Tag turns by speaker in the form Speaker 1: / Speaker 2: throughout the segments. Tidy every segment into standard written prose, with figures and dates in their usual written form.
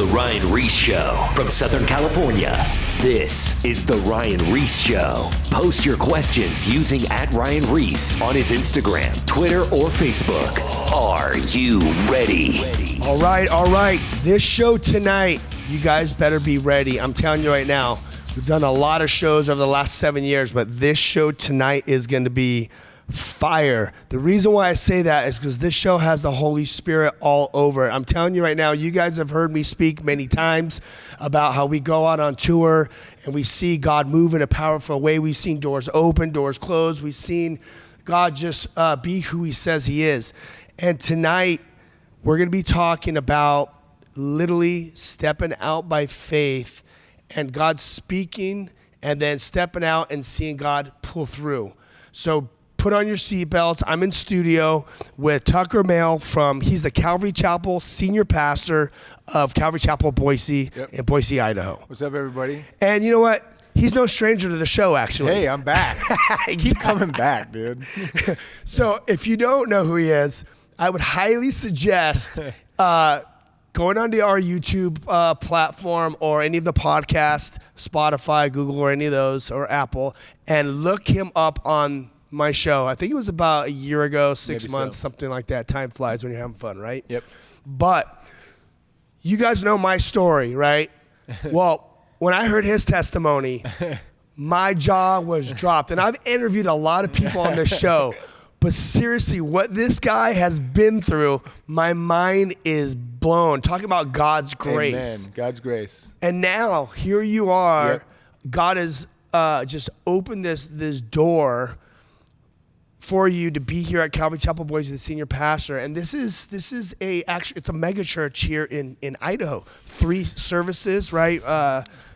Speaker 1: The Ryan Ries Show from Southern California. This is The Ryan Ries Show. Post your questions using @RyanRies on his Instagram, Twitter, or Facebook. Are you ready?
Speaker 2: All right. This show tonight, you guys better be ready. I'm telling you right now, we've done a lot of shows over the last 7 years, but this show tonight is going to be fire. The reason why I say that is because this show has the Holy Spirit all over it. I'm telling you right now, you guys have heard me speak many times about how we go out on tour and we see God move in a powerful way. We've seen doors open, doors close. We've seen God just be who he says he is. And tonight, we're going to be talking about literally stepping out by faith and God speaking and then stepping out and seeing God pull through. So put on your seatbelts. I'm in studio with Tucker Maile he's the Calvary Chapel senior pastor of Calvary Chapel, Boise, in Boise, Idaho.
Speaker 3: What's up, everybody?
Speaker 2: And you know what? He's no stranger to the show, actually.
Speaker 3: Hey, I'm back.
Speaker 2: Exactly.
Speaker 3: Keep coming back, dude.
Speaker 2: So if you don't know who he is, I would highly suggest going onto our YouTube platform or any of the podcasts, Spotify, Google, or any of those, or Apple, and look him up on my show. I think it was about a year ago, 6
Speaker 3: Maybe
Speaker 2: months,
Speaker 3: so.
Speaker 2: something like that. Time flies when you're having fun, right?
Speaker 3: Yep.
Speaker 2: But you guys know my story, right? Well, when I heard his testimony, my jaw was dropped. And I've interviewed a lot of people on this show, but seriously, what this guy has been through, my mind is blown. Talking about God's grace.
Speaker 3: Amen. God's grace.
Speaker 2: And now, here you are.
Speaker 3: Yep.
Speaker 2: God has just opened this door for you to be here at Calvary Chapel, Boise, the senior pastor. And this is it's a mega church here in Idaho. 3 services, right?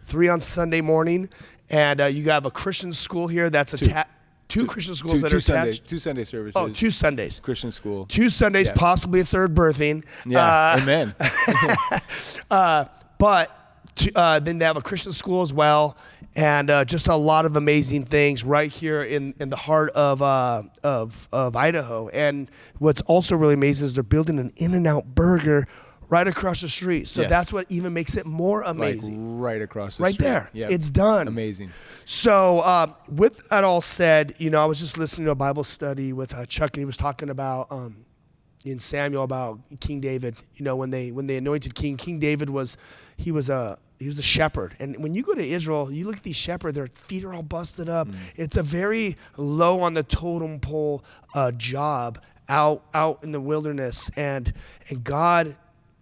Speaker 2: 3 on Sunday morning. And you have a Christian school here that's attached. Two Christian schools that are attached.
Speaker 3: 2 Sunday services.
Speaker 2: Oh, 2 Sundays.
Speaker 3: Christian school.
Speaker 2: 2 Sundays,
Speaker 3: Yeah.
Speaker 2: possibly a third birthing.
Speaker 3: Yeah. Amen.
Speaker 2: But then they have a Christian school as well, and just a lot of amazing things right here in the heart of Idaho. And what's also really amazing is they're building an In-N-Out burger right across the street. So
Speaker 3: Yes.
Speaker 2: that's what even makes it more amazing.
Speaker 3: Like right across the
Speaker 2: Right
Speaker 3: street.
Speaker 2: there.
Speaker 3: Yep.
Speaker 2: It's done.
Speaker 3: Amazing.
Speaker 2: So with that all said, I was just listening to a Bible study with Chuck, and he was talking about in Samuel about King David. When they anointed King David was a shepherd. And when you go to Israel, you look at these shepherds, their feet are all busted up. It's a very low on the totem pole job out in the wilderness. And God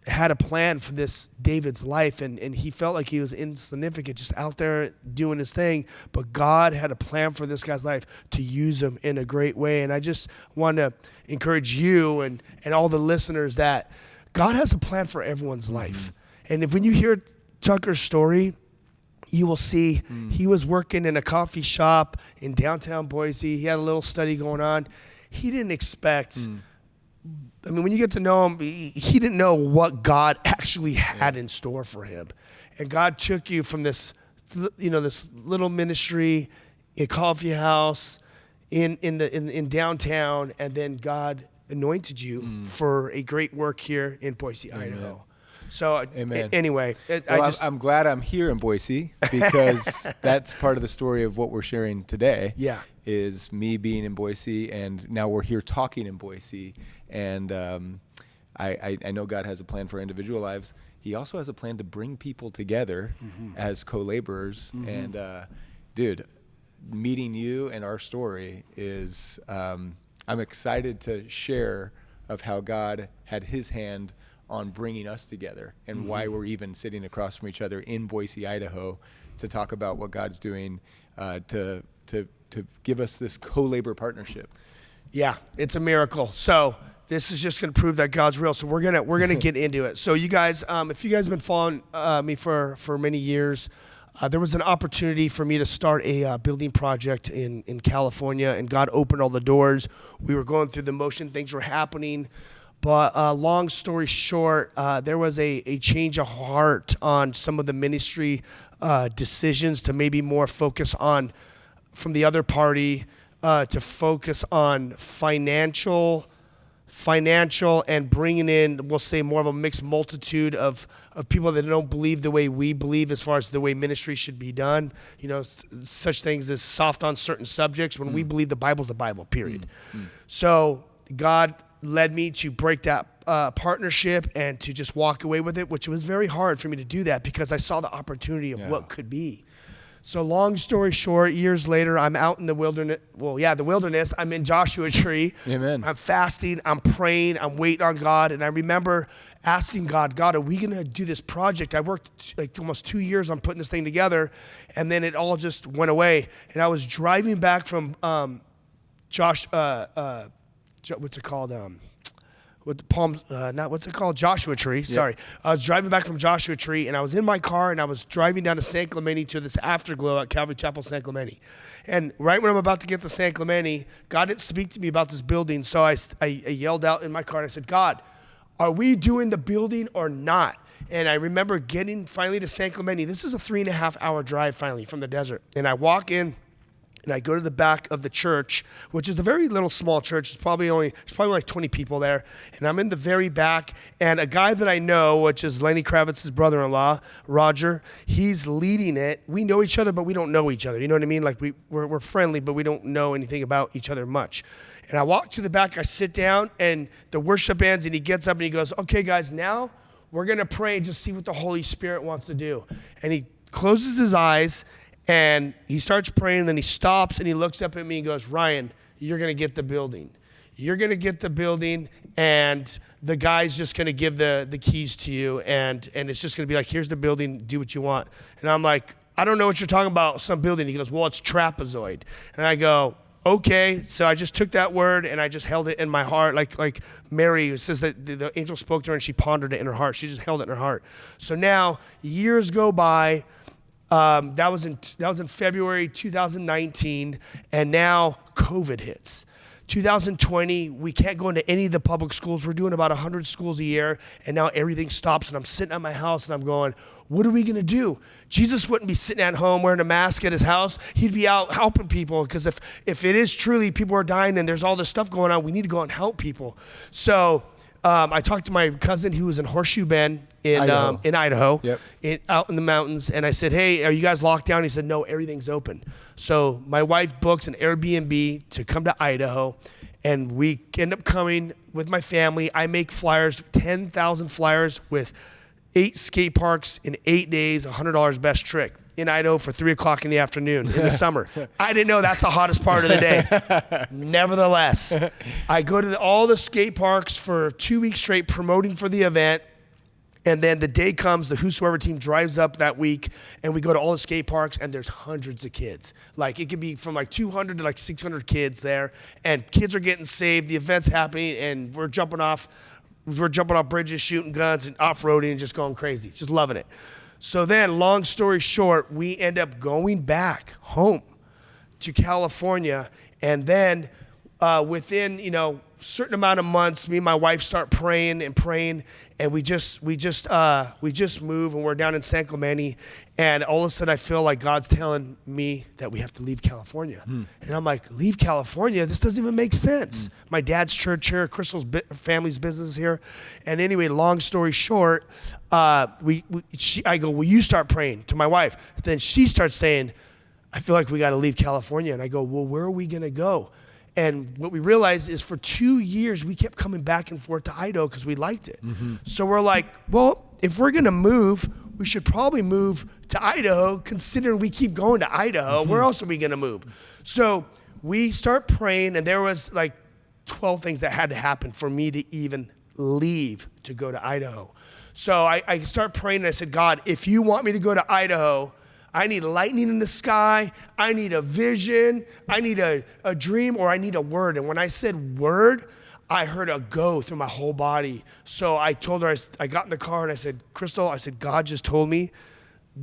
Speaker 2: had a plan for this David's life, and he felt like he was insignificant, just out there doing his thing. But God had a plan for this guy's life to use him in a great way. And I just want to encourage you and all the listeners that God has a plan for everyone's life. And when you hear Tucker's story, you will see he was working in a coffee shop in downtown Boise. He had a little study going on. He didn't expect... when you get to know him, he didn't know what God actually had in store for him. And God took you from this, this little ministry, a coffee house in downtown, and then God anointed you for a great work here in Boise, Idaho. So
Speaker 3: Amen.
Speaker 2: Anyway,
Speaker 3: I'm glad I'm here in Boise because that's part of the story of what we're sharing today.
Speaker 2: Yeah.
Speaker 3: Is me being in Boise, and now we're here talking in Boise. And I know God has a plan for individual lives. He also has a plan to bring people together as co-laborers. And dude, meeting you and our story is, I'm excited to share of how God had his hand on bringing us together and why we're even sitting across from each other in Boise, Idaho, to talk about what God's doing to give us this co-labor partnership.
Speaker 2: Yeah, it's a miracle. So this is just going to prove that God's real. So we're gonna get into it. So you guys, if you guys have been following me for many years, there was an opportunity for me to start a building project in California, and God opened all the doors. We were going through the motion, things were happening. But long story short, there was a change of heart on some of the ministry decisions to maybe more focus on, from the other party, to focus on financial financial and bringing in, we'll say, more of a mixed multitude of people that don't believe the way we believe as far as the way ministry should be done. You know, such things as soft on certain subjects when we believe the Bible's the Bible, period. So God led me to break that partnership and to just walk away with it, which was very hard for me to do that because I saw the opportunity of what could be. So long story short, years later, I'm out in the wilderness. Well, yeah, the wilderness. I'm in Joshua Tree.
Speaker 3: Amen.
Speaker 2: I'm fasting. I'm praying. I'm waiting on God. And I remember asking God, are we going to do this project? I worked like almost 2 years on putting this thing together. And then it all just went away. And I was driving back from what's it called? With the palms, what's it called? Joshua Tree. Sorry. I was driving back from Joshua Tree, and I was in my car, and I was driving down to San Clemente to this afterglow at Calvary Chapel, San Clemente. And right when I'm about to get to San Clemente, God didn't speak to me about this building, so I yelled out in my car, and I said, God, are we doing the building or not? And I remember getting finally to San Clemente. This is a 3.5 hour drive finally from the desert. And I walk in, and I go to the back of the church, which is a very little small church. There's probably like 20 people there. And I'm in the very back, and a guy that I know, which is Lenny Kravitz's brother-in-law, Roger, he's leading it. We know each other, but we don't know each other. You know what I mean? Like we're friendly, but we don't know anything about each other much. And I walk to the back, I sit down, and the worship ends, and he gets up and he goes, okay, guys, now we're going to pray and just see what the Holy Spirit wants to do. And he closes his eyes, and he starts praying, and then he stops, and he looks up at me and goes, Ryan, you're going to get the building. You're going to get the building, and the guy's just going to give the keys to you, and it's just going to be like, here's the building, do what you want. And I'm like, I don't know what you're talking about, some building. He goes, well, it's trapezoid. And I go, okay. So I just took that word, and I just held it in my heart, like Mary, who says that the angel spoke to her, and she pondered it in her heart. She just held it in her heart. So now years go by. That was in February 2019, and now COVID hits. 2020, we can't go into any of the public schools. We're doing about 100 schools a year, and now everything stops, and I'm sitting at my house, and I'm going, what are we going to do? Jesus wouldn't be sitting at home wearing a mask at his house. He'd be out helping people, because if it is truly people are dying and there's all this stuff going on, we need to go out and help people. So I talked to my cousin who was in Horseshoe Bend in Idaho, out in the mountains, and I said, hey, are you guys locked down? He said, no, everything's open. So my wife books an Airbnb to come to Idaho, and we end up coming with my family. I make flyers, 10,000 flyers with 8 skate parks in 8 days, $100 best trick in Idaho for 3 o'clock in the afternoon in the summer. I didn't know that's the hottest part of the day. Nevertheless, I go to all the skate parks for 2 weeks straight promoting for the event. And then the day comes, the Whosoever team drives up that week, and we go to all the skate parks, and there's hundreds of kids. Like, it could be from like 200 to like 600 kids there, and kids are getting saved, the event's happening, and we're jumping off bridges, shooting guns, and off-roading, and just going crazy, just loving it. So then, long story short, we end up going back home to California, and then within, certain amount of months, me and my wife start praying, and we just move, and we're down in San Clemente, and all of a sudden I feel like God's telling me that we have to leave California. And I'm like, leave California? This doesn't even make sense. My dad's church here, Crystal's family's business here. And anyway, long story short, I go, will you start praying to my wife? Then she starts saying, I feel like we got to leave California. And I go, well, where are we going to go? And what we realized is for 2 years, we kept coming back and forth to Idaho because we liked it. So we're like, well, if we're going to move, we should probably move to Idaho, considering we keep going to Idaho. Where else are we going to move? So we start praying, and there was like 12 things that had to happen for me to even leave to go to Idaho. So I start praying, and I said, God, if you want me to go to Idaho, I need lightning in the sky, I need a vision, I need a dream, or I need a word. And when I said word, I heard a go through my whole body. So I told her, I got in the car and I said, Crystal, I said, God just told me,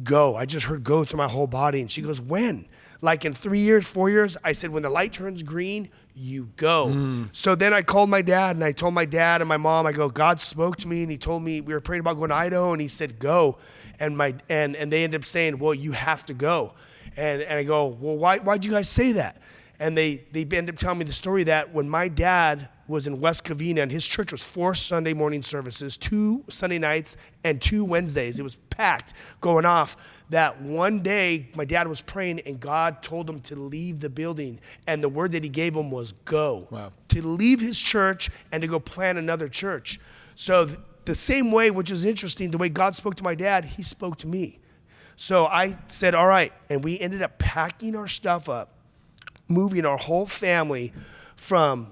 Speaker 2: go. I just heard go through my whole body. And she goes, when? Like in 3 years, 4 years? I said, when the light turns green, you go. So then I called my dad, and I told my dad and my mom, I go, God spoke to me, and he told me, we were praying about going to Idaho, and he said, go. And they ended up saying, well, you have to go. And I go, well, why'd you guys say that? And they ended up telling me the story that when my dad was in West Covina, and his church was 4 Sunday morning services, 2 Sunday nights, and 2 Wednesdays. It was packed, going off. That one day, my dad was praying, and God told him to leave the building, and the word that he gave him was go.
Speaker 3: Wow.
Speaker 2: To leave his church and to go plant another church. So the same way, which is interesting, the way God spoke to my dad, he spoke to me. So I said, all right, and we ended up packing our stuff up, moving our whole family from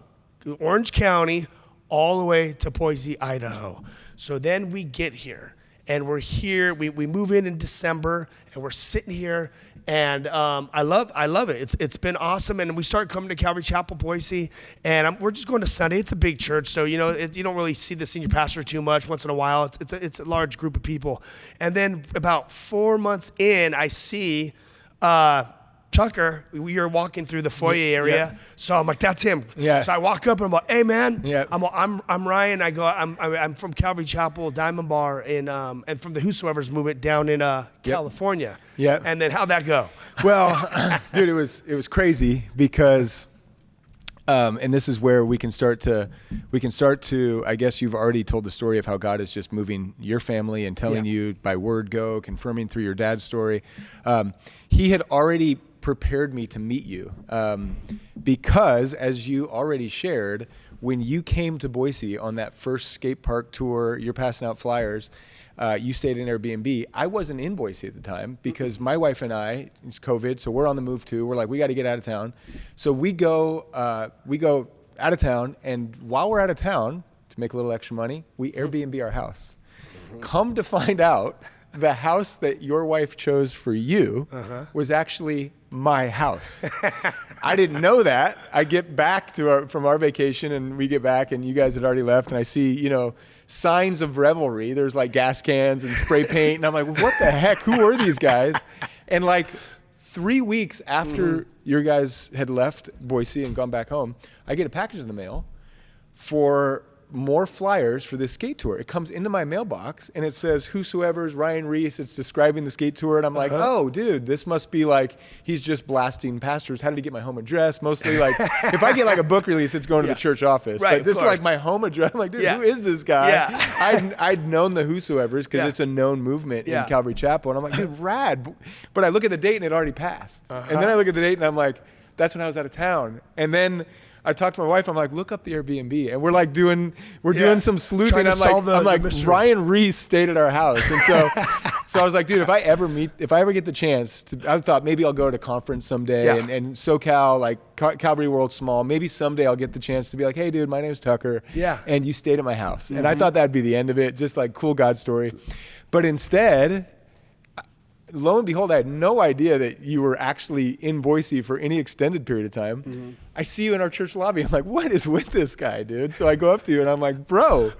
Speaker 2: Orange County all the way to Boise, Idaho. So then we get here, and we're here. We move in December, and we're sitting here, and I love it. It's been awesome, and we start coming to Calvary Chapel, Boise, and we're just going to Sunday. It's a big church, so you don't really see the senior pastor too much. Once in a while, it's a large group of people, and then about 4 months in, I see Tucker. We are walking through the foyer area,
Speaker 3: yeah.
Speaker 2: so I'm like, that's him.
Speaker 3: Yeah.
Speaker 2: So I walk up and I'm like, hey man,
Speaker 3: Yeah.
Speaker 2: I'm Ryan. I go, I'm from Calvary Chapel Diamond Bar and from the Whosoever's movement down in California.
Speaker 3: Yeah.
Speaker 2: And then how'd that go?
Speaker 3: Well, dude, it was crazy because, and this is where we can start to, I guess you've already told the story of how God is just moving your family and telling you by word go, confirming through your dad's story. He had already prepared me to meet you because, as you already shared, when you came to Boise on that first skate park tour, you're passing out flyers, you stayed in Airbnb. I wasn't in Boise at the time because my wife and I, it's COVID, so we're on the move too. We're like, we got to get out of town. So we go out of town, and while we're out of town, to make a little extra money, we Airbnb our house. Come to find out, the house that your wife chose for you was actually my house. I didn't know that. I get back from our vacation, and we get back, and you guys had already left, and I see, signs of revelry. There's like gas cans and spray paint, and I'm like, what the heck? Who are these guys? And like 3 weeks after your guys had left Boise and gone back home, I get a package in the mail for more flyers for this skate tour. It comes into my mailbox and it says Whosoever's Ryan Ries. It's describing the skate tour, and I'm like, oh dude, this must be like he's just blasting pastors. How did he get my home address? Mostly like if I get like a book release, it's going to the church office.
Speaker 2: Right,
Speaker 3: but this is like my home address. I'm like, dude, who is this guy?
Speaker 2: Yeah.
Speaker 3: I'd known the Whosoever's because it's a known movement in Calvary Chapel, and I'm like, dude, rad. But I look at the date and it already passed. And then I look at the date and I'm like, that's when I was out of town. And then I talked to my wife. I'm like, look up the Airbnb, and we're doing some sleuthing. I'm like, Ryan Ries stayed at our house, and so I was like, dude, if I ever get the chance to, I thought maybe I'll go to a conference someday, and SoCal, like Calvary World Small, maybe someday I'll get the chance to be like, hey, dude, my name's Tucker, and you stayed at my house, and I thought that'd be the end of it, just like cool God story, but instead, lo and behold, I had no idea that you were actually in Boise for any extended period of time. I see you in our church lobby. I'm like, what is with this guy, dude? So I go up to you and I'm like, bro,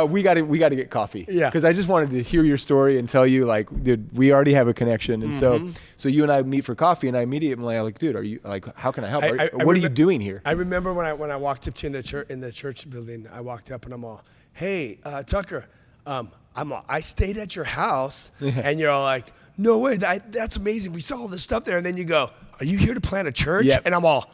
Speaker 3: we got to get coffee. Yeah. Because I just wanted to hear your story and tell you, like, dude, we already have a connection. And so you and I meet for coffee, and I immediately like, dude, are you like, how can I help? What are you doing here?
Speaker 2: I remember when I walked up to you in the church building. I walked up and I'm all, hey, Tucker, I stayed at your house, and you're all like, no way, that's amazing. We saw all this stuff there. And then you go, are you here to plant a church?
Speaker 3: Yep.
Speaker 2: And I'm all,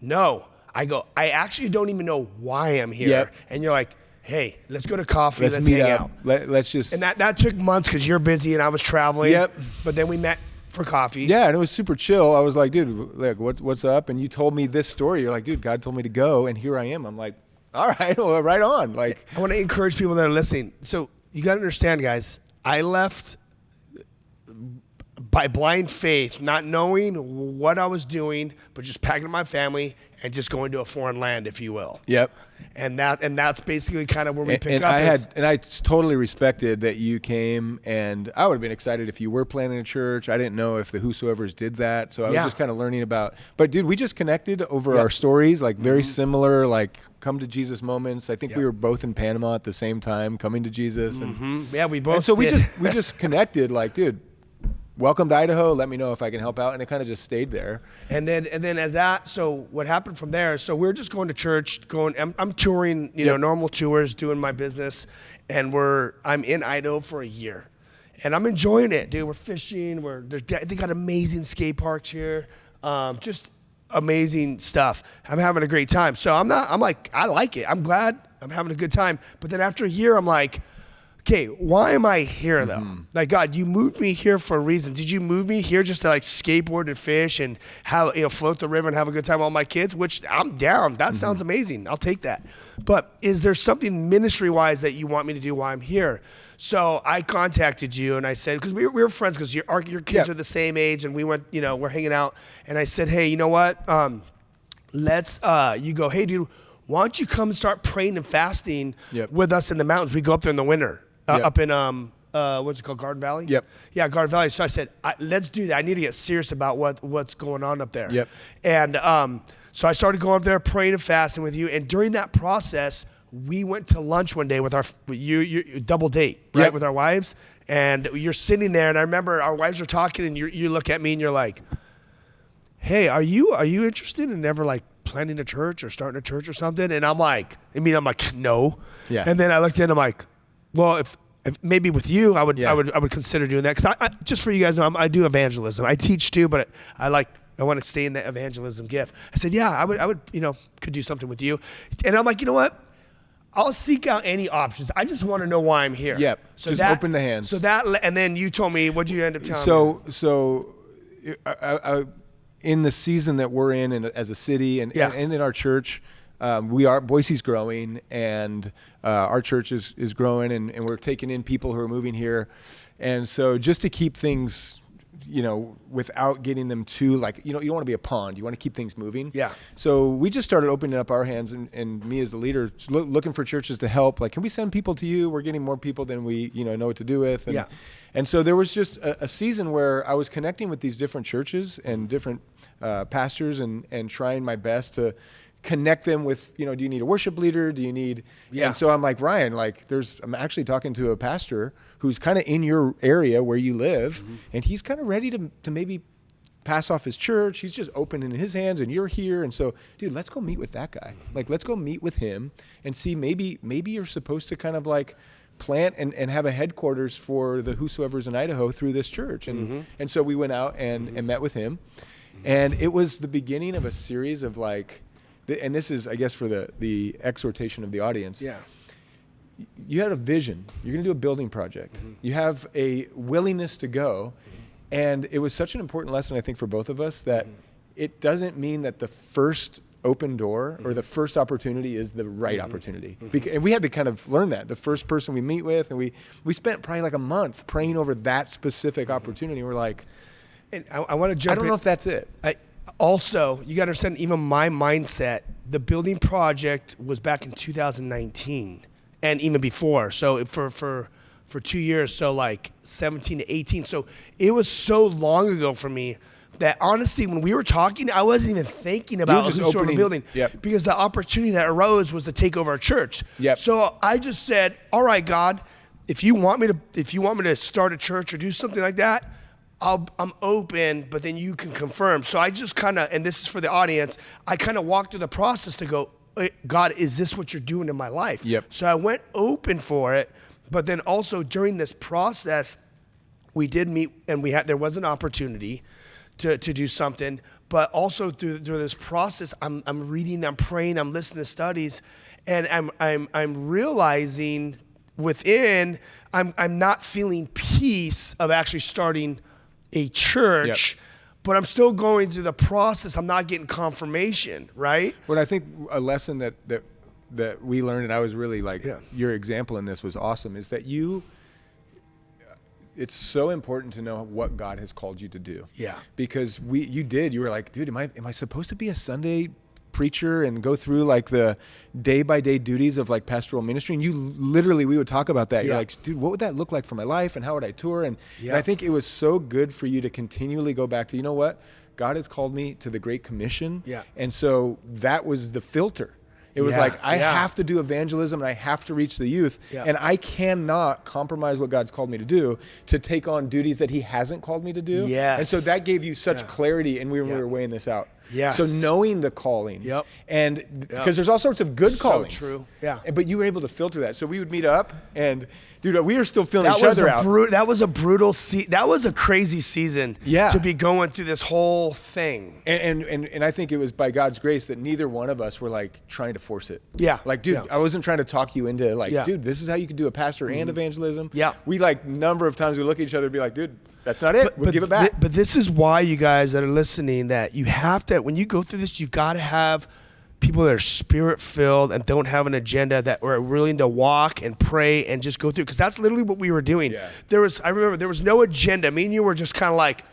Speaker 2: no. I go, I actually don't even know why I'm here.
Speaker 3: Yep.
Speaker 2: And you're like, hey, let's go to coffee. Let's
Speaker 3: meet
Speaker 2: hang
Speaker 3: up.
Speaker 2: out.
Speaker 3: Let's just.
Speaker 2: And that took months because you're busy and I was traveling.
Speaker 3: Yep.
Speaker 2: But then we met for coffee.
Speaker 3: Yeah, and it was super chill. I was like, dude, like, what's up? And you told me this story. You're like, dude, God told me to go, and here I am. I'm like, all right, well, right on. Like,
Speaker 2: I want to encourage people that are listening. So you got to understand, guys, I left by blind faith, not knowing what I was doing, but just packing up my family and just going to a foreign land, if you will.
Speaker 3: Yep.
Speaker 2: And that's basically kind of where we pick up.
Speaker 3: I totally respected that you came, and I would have been excited if you were planning a church. I didn't know if the Whosoever's did that, so I was just kind of learning about. But dude, we just connected over our stories, like very similar, like come to Jesus moments. I think we were both in Panama at the same time, coming to Jesus, and
Speaker 2: we both.
Speaker 3: And so
Speaker 2: did.
Speaker 3: we just connected, like, dude, welcome to Idaho. Let me know if I can help out. And it kind of just stayed there. And then
Speaker 2: as that, so what happened from there, so we're just going to church, I'm touring, normal tours, doing my business. And I'm in Idaho for a year. And I'm enjoying it, dude. We're fishing. They got amazing skate parks here. Just amazing stuff. I'm having a great time. So I'm like, I like it. I'm glad I'm having a good time. But then after a year, I'm like, okay, why am I here though? Like, God, you moved me here for a reason. Did you move me here just to like skateboard and fish and have, float the river and have a good time with all my kids? Which I'm down. That sounds amazing. I'll take that. But is there something ministry wise that you want me to do while I'm here? So I contacted you and I said, because we were friends, because your kids are the same age and we went, we're hanging out. And I said, hey, you know what? Let's, you go, hey dude, why don't you come and start praying and fasting with us in the mountains? We go up there in the winter. Up in what's it called, Garden Valley?
Speaker 3: Yep.
Speaker 2: Yeah, Garden Valley. So I said, let's do that. I need to get serious about what's going on up there.
Speaker 3: Yep.
Speaker 2: And so I started going up there, praying and fasting with you. And during that process, we went to lunch one day with you double date, right, with our wives. And you're sitting there, and I remember our wives are talking, and you look at me, and you're like, "Hey, are you interested in ever like planning a church or starting a church or something?" And I'm like, no.
Speaker 3: Yeah.
Speaker 2: And then I looked in, I'm like, well, if maybe with you, I would consider doing that, because I just for you guys know, I do evangelism. I teach too, but I want to stay in that evangelism gift. I said, yeah, I would could do something with you, and I'm like, you know what? I'll seek out any options. I just want to know why I'm here.
Speaker 3: Yep.
Speaker 2: So
Speaker 3: just open the hands.
Speaker 2: So and then you told me, what did you end up telling me?
Speaker 3: So, in the season that we're in, and as a city, and in our church. Boise's growing, and our church is growing, and we're taking in people who are moving here. And so just to keep things, without getting them too, you don't want to be a pond. You want to keep things moving. Yeah. So we just started opening up our hands, and me as the leader, looking for churches to help. Like, can we send people to you? We're getting more people than we, know what to do with. And so there was just a season where I was connecting with these different churches and different pastors and trying my best to connect them with, do you need a worship leader? Do you need, and so I'm like, Ryan, I'm actually talking to a pastor who's kind of in your area where you live, and he's kind of ready to maybe pass off his church. He's just opening his hands, and you're here. And so, dude, let's go meet with that guy. Let's go meet with him and see, maybe you're supposed to kind of plant and have a headquarters for the whosoever's in Idaho through this church. And so we went out and met with him, and it was the beginning of a series of and this is, I guess, for the exhortation of the audience. Yeah. You had a vision. You're going to do a building project. You have a willingness to go. And it was such an important lesson, I think, for both of us, that it doesn't mean that the first open door or the first opportunity is the right opportunity. And we had to kind of learn that. The first person we meet with, and we spent probably a month praying over that specific opportunity. We're like,
Speaker 2: and I want to jump in.
Speaker 3: I don't know if that's it.
Speaker 2: Also, you got to understand, even my mindset, the building project was back in 2019 and even before. So for 2 years, so 17 to 18. So it was so long ago for me that honestly, when we were talking, I wasn't even thinking about who's starting the building, because the opportunity that arose was to take over our church. So I just said, all right, God, if you want me to start a church or do something like that, I'm open, but then you can confirm. So I just kind of, and this is for the audience, I kind of walked through the process to go, God, is this what you're doing in my life? So I went open for it, but then also during this process, we did meet, and there was an opportunity to do something, but also through this process, I'm reading, I'm praying, I'm listening to studies, and I'm realizing within, I'm not feeling peace of actually starting a church, but I'm still going through the process. I'm not getting confirmation, right?
Speaker 3: Well, I think a lesson that we learned, and I was really your example in this was awesome, is that it's so important to know what God has called you to do. Yeah. Because you were like, dude, am I supposed to be a Sunday preacher and go through the day-by-day duties of pastoral ministry? And we would talk about that. You're like, dude, what would that look like for my life, and how would I tour? And I think it was so good for you to continually go back to, you know what? God has called me to the Great Commission. Yeah. And so that was the filter. It was I have to do evangelism, and I have to reach the youth, and I cannot compromise what God's called me to do to take on duties that he hasn't called me to do. Yes. And so that gave you such clarity, and we were weighing this out.
Speaker 2: Yes.
Speaker 3: So knowing the calling.
Speaker 2: Yep.
Speaker 3: And because there's all sorts of good callings.
Speaker 2: So true. Yeah.
Speaker 3: But you were able to filter that. So we would meet up and, dude, we were still feeling each other out.
Speaker 2: That was a brutal that was a crazy season to be going through this whole thing.
Speaker 3: And I think it was by God's grace that neither one of us were like trying to force it.
Speaker 2: Yeah.
Speaker 3: Like, dude, I wasn't trying to talk you into like,
Speaker 2: Yeah.
Speaker 3: dude, this is how you can do a pastor and evangelism.
Speaker 2: Yeah.
Speaker 3: We like number of times we look at each other and be like, dude, that's not it. We'll give it back.
Speaker 2: But this is why you guys that are listening, that you have to, when you go through this, you got to have people that are spirit filled and don't have an agenda, that are willing to walk and pray and just go through. Because that's literally what we were doing.
Speaker 3: Yeah.
Speaker 2: I remember there was no agenda. Me and you were just kind of like,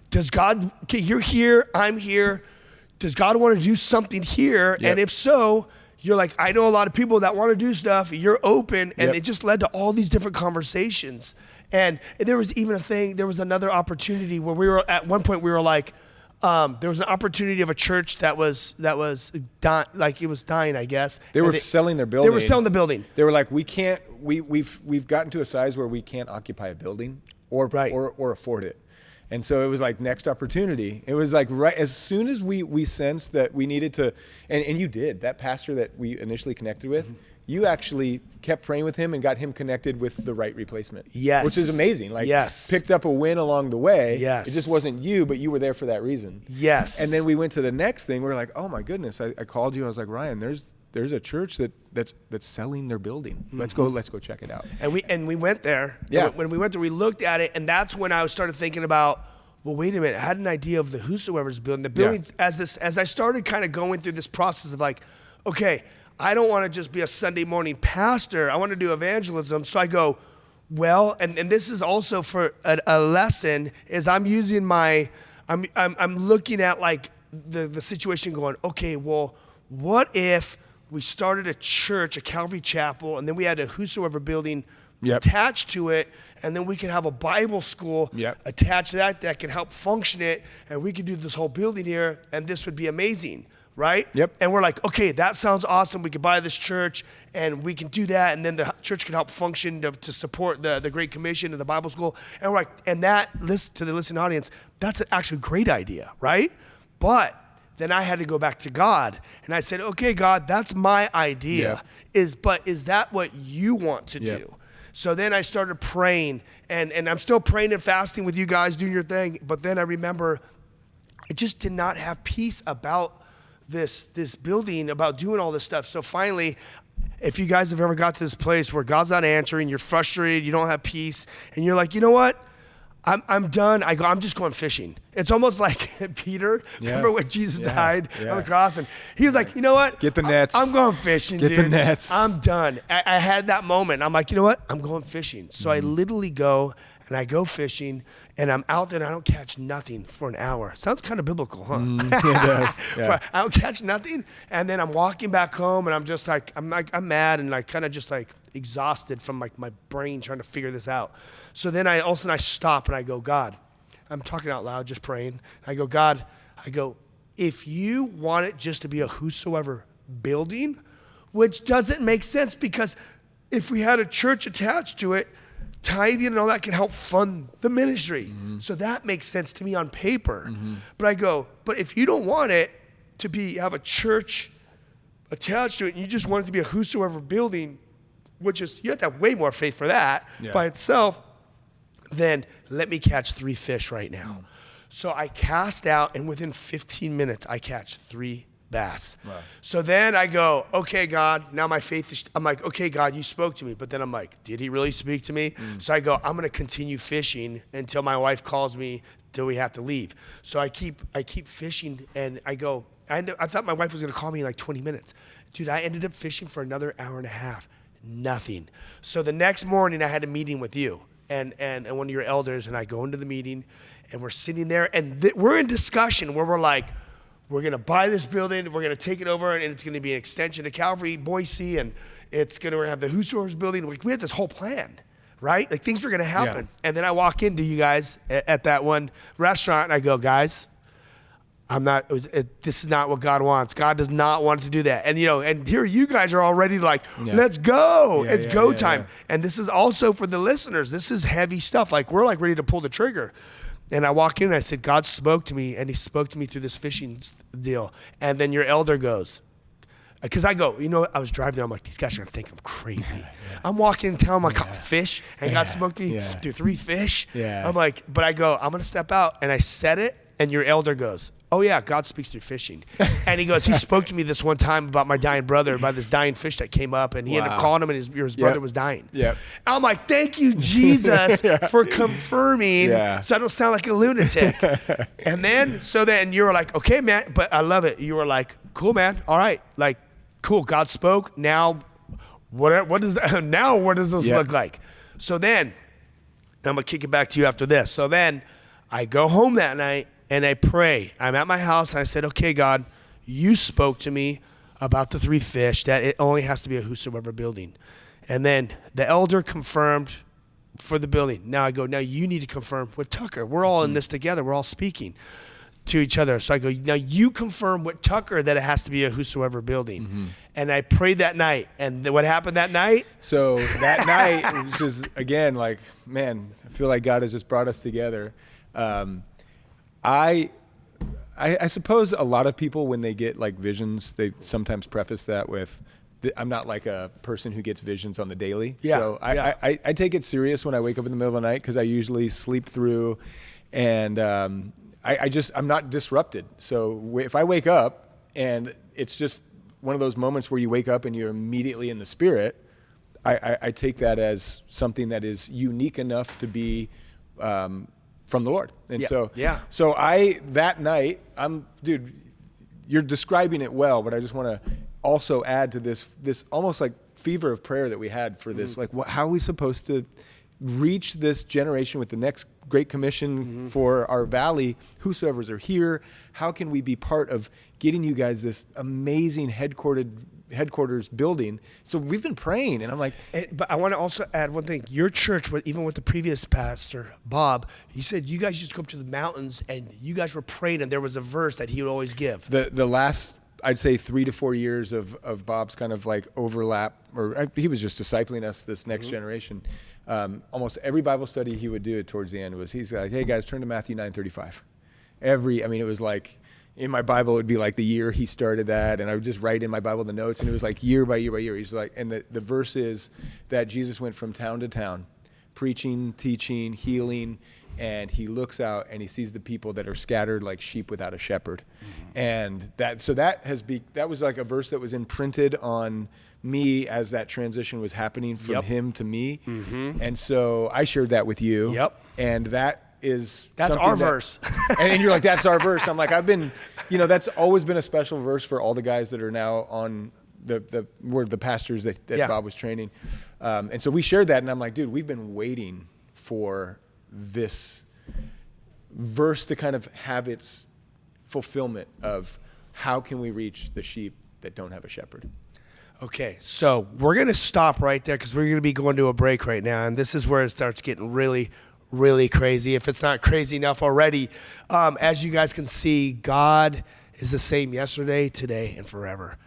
Speaker 2: does God, okay, you're here, I'm here. Does God want to do something here?
Speaker 3: Yep.
Speaker 2: And if so, you're like, I know a lot of people that want to do stuff. You're open. And it just led to all these different conversations. And there was even there was another opportunity where we were, at one point we were like, there was an opportunity of a church that was like it was dying, I guess.
Speaker 3: They were selling their building.
Speaker 2: They were selling the building.
Speaker 3: They were like, we've gotten to a size where we can't occupy a building or afford it. And so it was like next opportunity. It was like right as soon as we sensed that we needed to, and you did, that pastor that we initially connected with, you actually kept praying with him and got him connected with the right replacement.
Speaker 2: Yes.
Speaker 3: Which is amazing. Like,
Speaker 2: yes.
Speaker 3: Picked up a win along the way.
Speaker 2: Yes.
Speaker 3: It just wasn't you, but you were there for that reason.
Speaker 2: Yes.
Speaker 3: And then we went to the next thing. We were like, oh my goodness. I called you. I was like, Ryan, there's a church that's selling their building. Let's go check it out.
Speaker 2: And we went there.
Speaker 3: Yeah.
Speaker 2: When we went there, we looked at it, and that's when I started thinking about, well, wait a minute. I had an idea of the Whosoever's building. The building, as I started kind of going through this process of like, okay, I don't want to just be a Sunday morning pastor. I want to do evangelism. So I go, well, and this is also for a lesson, is I'm using I'm looking at like the situation going, okay, well, what if we started a church, a Calvary Chapel, and then we had a Whosoever building attached to it, and then we could have a Bible school attached to that can help function it, and we could do this whole building here, and this would be amazing. Right?
Speaker 3: Yep.
Speaker 2: And we're like, okay, that sounds awesome. We could buy this church and we can do that. And then the church can help function to support the Great Commission and the Bible school. And we're like, and that, listen to the listening audience, that's actually a great idea, right? But then I had to go back to God and I said, okay, God, that's my idea. But is that what you want to do? So then I started praying and I'm still praying and fasting with you guys doing your thing. But then I remember I just did not have peace about this building, about doing all this stuff. So finally, if you guys have ever got to this place where God's not answering, you're frustrated, you don't have peace, and you're like, you know what? I'm done. I'm just going fishing. It's almost like Peter. Remember when Jesus died on the cross, and he was like, you know what?
Speaker 3: Get the nets.
Speaker 2: I'm going fishing,
Speaker 3: Get
Speaker 2: dude.
Speaker 3: the nets.
Speaker 2: I'm done. I had that moment. I'm like, you know what? I'm going fishing. So I literally go and I go fishing, and I'm out there and I don't catch nothing for an hour. Sounds kind of biblical, huh?
Speaker 3: It does. Yeah.
Speaker 2: I don't catch nothing, and then I'm walking back home, and I'm just like, I'm mad and like kind of just like exhausted from like my brain trying to figure this out. So then I stop and I go, God, I'm talking out loud, just praying. I go, God, if you want it just to be a Whosoever building, which doesn't make sense because if we had a church attached to it, tithing and all that can help fund the ministry. So that makes sense to me on paper. But I go, but if you don't want it to have a church attached to it, and you just want it to be a Whosoever building, which is, you have to have way more faith for that by itself, then let me catch 3 fish right now. So I cast out, and within 15 minutes, I catch 3 bass. Wow. So then I go, okay, God, now my faith is, I'm like, okay, God, you spoke to me. But then I'm like, did he really speak to me? So I go, I'm going to continue fishing until my wife calls me till we have to leave. So I keep fishing, and I go, I thought my wife was going to call me in like 20 minutes. Dude, I ended up fishing for another hour and a half. Nothing. So the next morning I had a meeting with you and one of your elders, and I go into the meeting, and we're sitting there, and we're in discussion where we're like, we're going to buy this building, we're going to take it over, and it's going to be an extension to Calvary, Boise, and we're going to have the Whosoever's building. We had this whole plan, right? Like things were going to happen. And then I walk into you guys at that one restaurant, and I go, guys, this is not what God wants. God does not want to do that. And and here you guys are already like, let's go. It's go time. And this is also for the listeners. This is heavy stuff. Like we're like ready to pull the trigger. And I walk in and I said, God spoke to me, and he spoke to me through this fishing deal. And then your elder goes, because I go, I was driving there. I'm like, these guys are going to think I'm crazy. I'm walking in town, I caught fish, and God spoke to me through 3 fish. I'm like, but I go, I'm going to step out. And I said it, and your elder goes, oh yeah, God speaks through fishing. And he goes, he spoke to me this one time about my dying brother, about this dying fish that came up, and he ended up calling him, and his brother was dying. I'm like, thank you, Jesus, for confirming, so I don't sound like a lunatic. And then you were like, okay, man, but I love it. You were like, cool, man, all right, like, cool, God spoke. Now, what does this look like? So then, I'm gonna kick it back to you after this. So then, I go home that night, and I pray. I'm at my house, and I said, okay, God, you spoke to me about the 3 fish, that it only has to be a whosoever building. And then the elder confirmed for the building. Now I go, now you need to confirm with Tucker. We're all in this together. We're all speaking to each other. So I go, now you confirm with Tucker that it has to be a whosoever building. And I prayed that night. And what happened that night?
Speaker 3: So that night, which is, again, like, man, I feel like God has just brought us together. I suppose a lot of people, when they get like visions, they sometimes preface that with, I'm not like a person who gets visions on the daily. So I take it serious when I wake up in the middle of the night, because I usually sleep through, and I'm not disrupted. So if I wake up and it's just one of those moments where you wake up and you're immediately in the Spirit, I take that as something that is unique enough to be from the Lord. And so that night, dude, you're describing it well, but I just want to also add to this almost like fever of prayer that we had for this. Like, how are we supposed to reach this generation with the next Great Commission for our valley? Whosoever's are here, how can we be part of getting you guys this amazing headquarters building? So we've been praying, and I'm like,
Speaker 2: but I want to also add one thing. Your church, even with the previous pastor, Bob, he said you guys used to go up to the mountains and you guys were praying, and there was a verse that he would always give.
Speaker 3: The last, I'd say 3 to 4 years of Bob's kind of like overlap, he was just discipling us, this next generation. Almost every Bible study he would do it towards the end he's like, hey guys, turn to Matthew 9:35. It was like, in my Bible, it would be like the year he started that, and I would just write in my Bible the notes, and it was like year by year by year. He's like, and the verse is that Jesus went from town to town, preaching, teaching, healing, and he looks out and he sees the people that are scattered like sheep without a shepherd. And that was like a verse that was imprinted on me as that transition was happening from him to me. And so I shared that with you. And that's
Speaker 2: our verse.
Speaker 3: And you're like, that's our verse. I'm like, that's always been a special verse for all the guys that are now on the pastors that Bob was training. And so we shared that, and I'm like, dude, we've been waiting for this verse to kind of have its fulfillment of how can we reach the sheep that don't have a shepherd.
Speaker 2: Okay, so we're going to stop right there, because we're going to be going to a break right now, and this is where it starts getting really, really crazy, if it's not crazy enough already. As you guys can see, God is the same yesterday, today, and forever.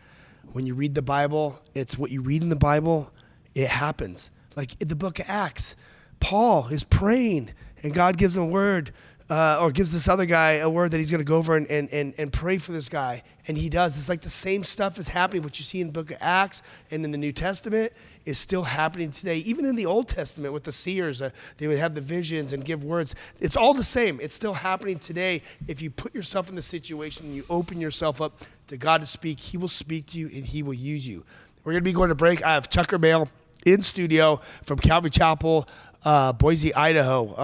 Speaker 2: When you read the Bible, it's what you read in the Bible, it happens. Like in the book of Acts, Paul is praying, and God gives him a word, or gives this other guy a word that he's going to go over and pray for this guy. And he does. It's like the same stuff is happening. What you see in the book of Acts and in the New Testament is still happening today. Even in the Old Testament with the seers, they would have the visions and give words. It's all the same. It's still happening today. If you put yourself in the situation and you open yourself up to God to speak, he will speak to you and he will use you. We're going to be going to break. I have Tucker Maile in studio from Calvary Chapel, Boise, Idaho.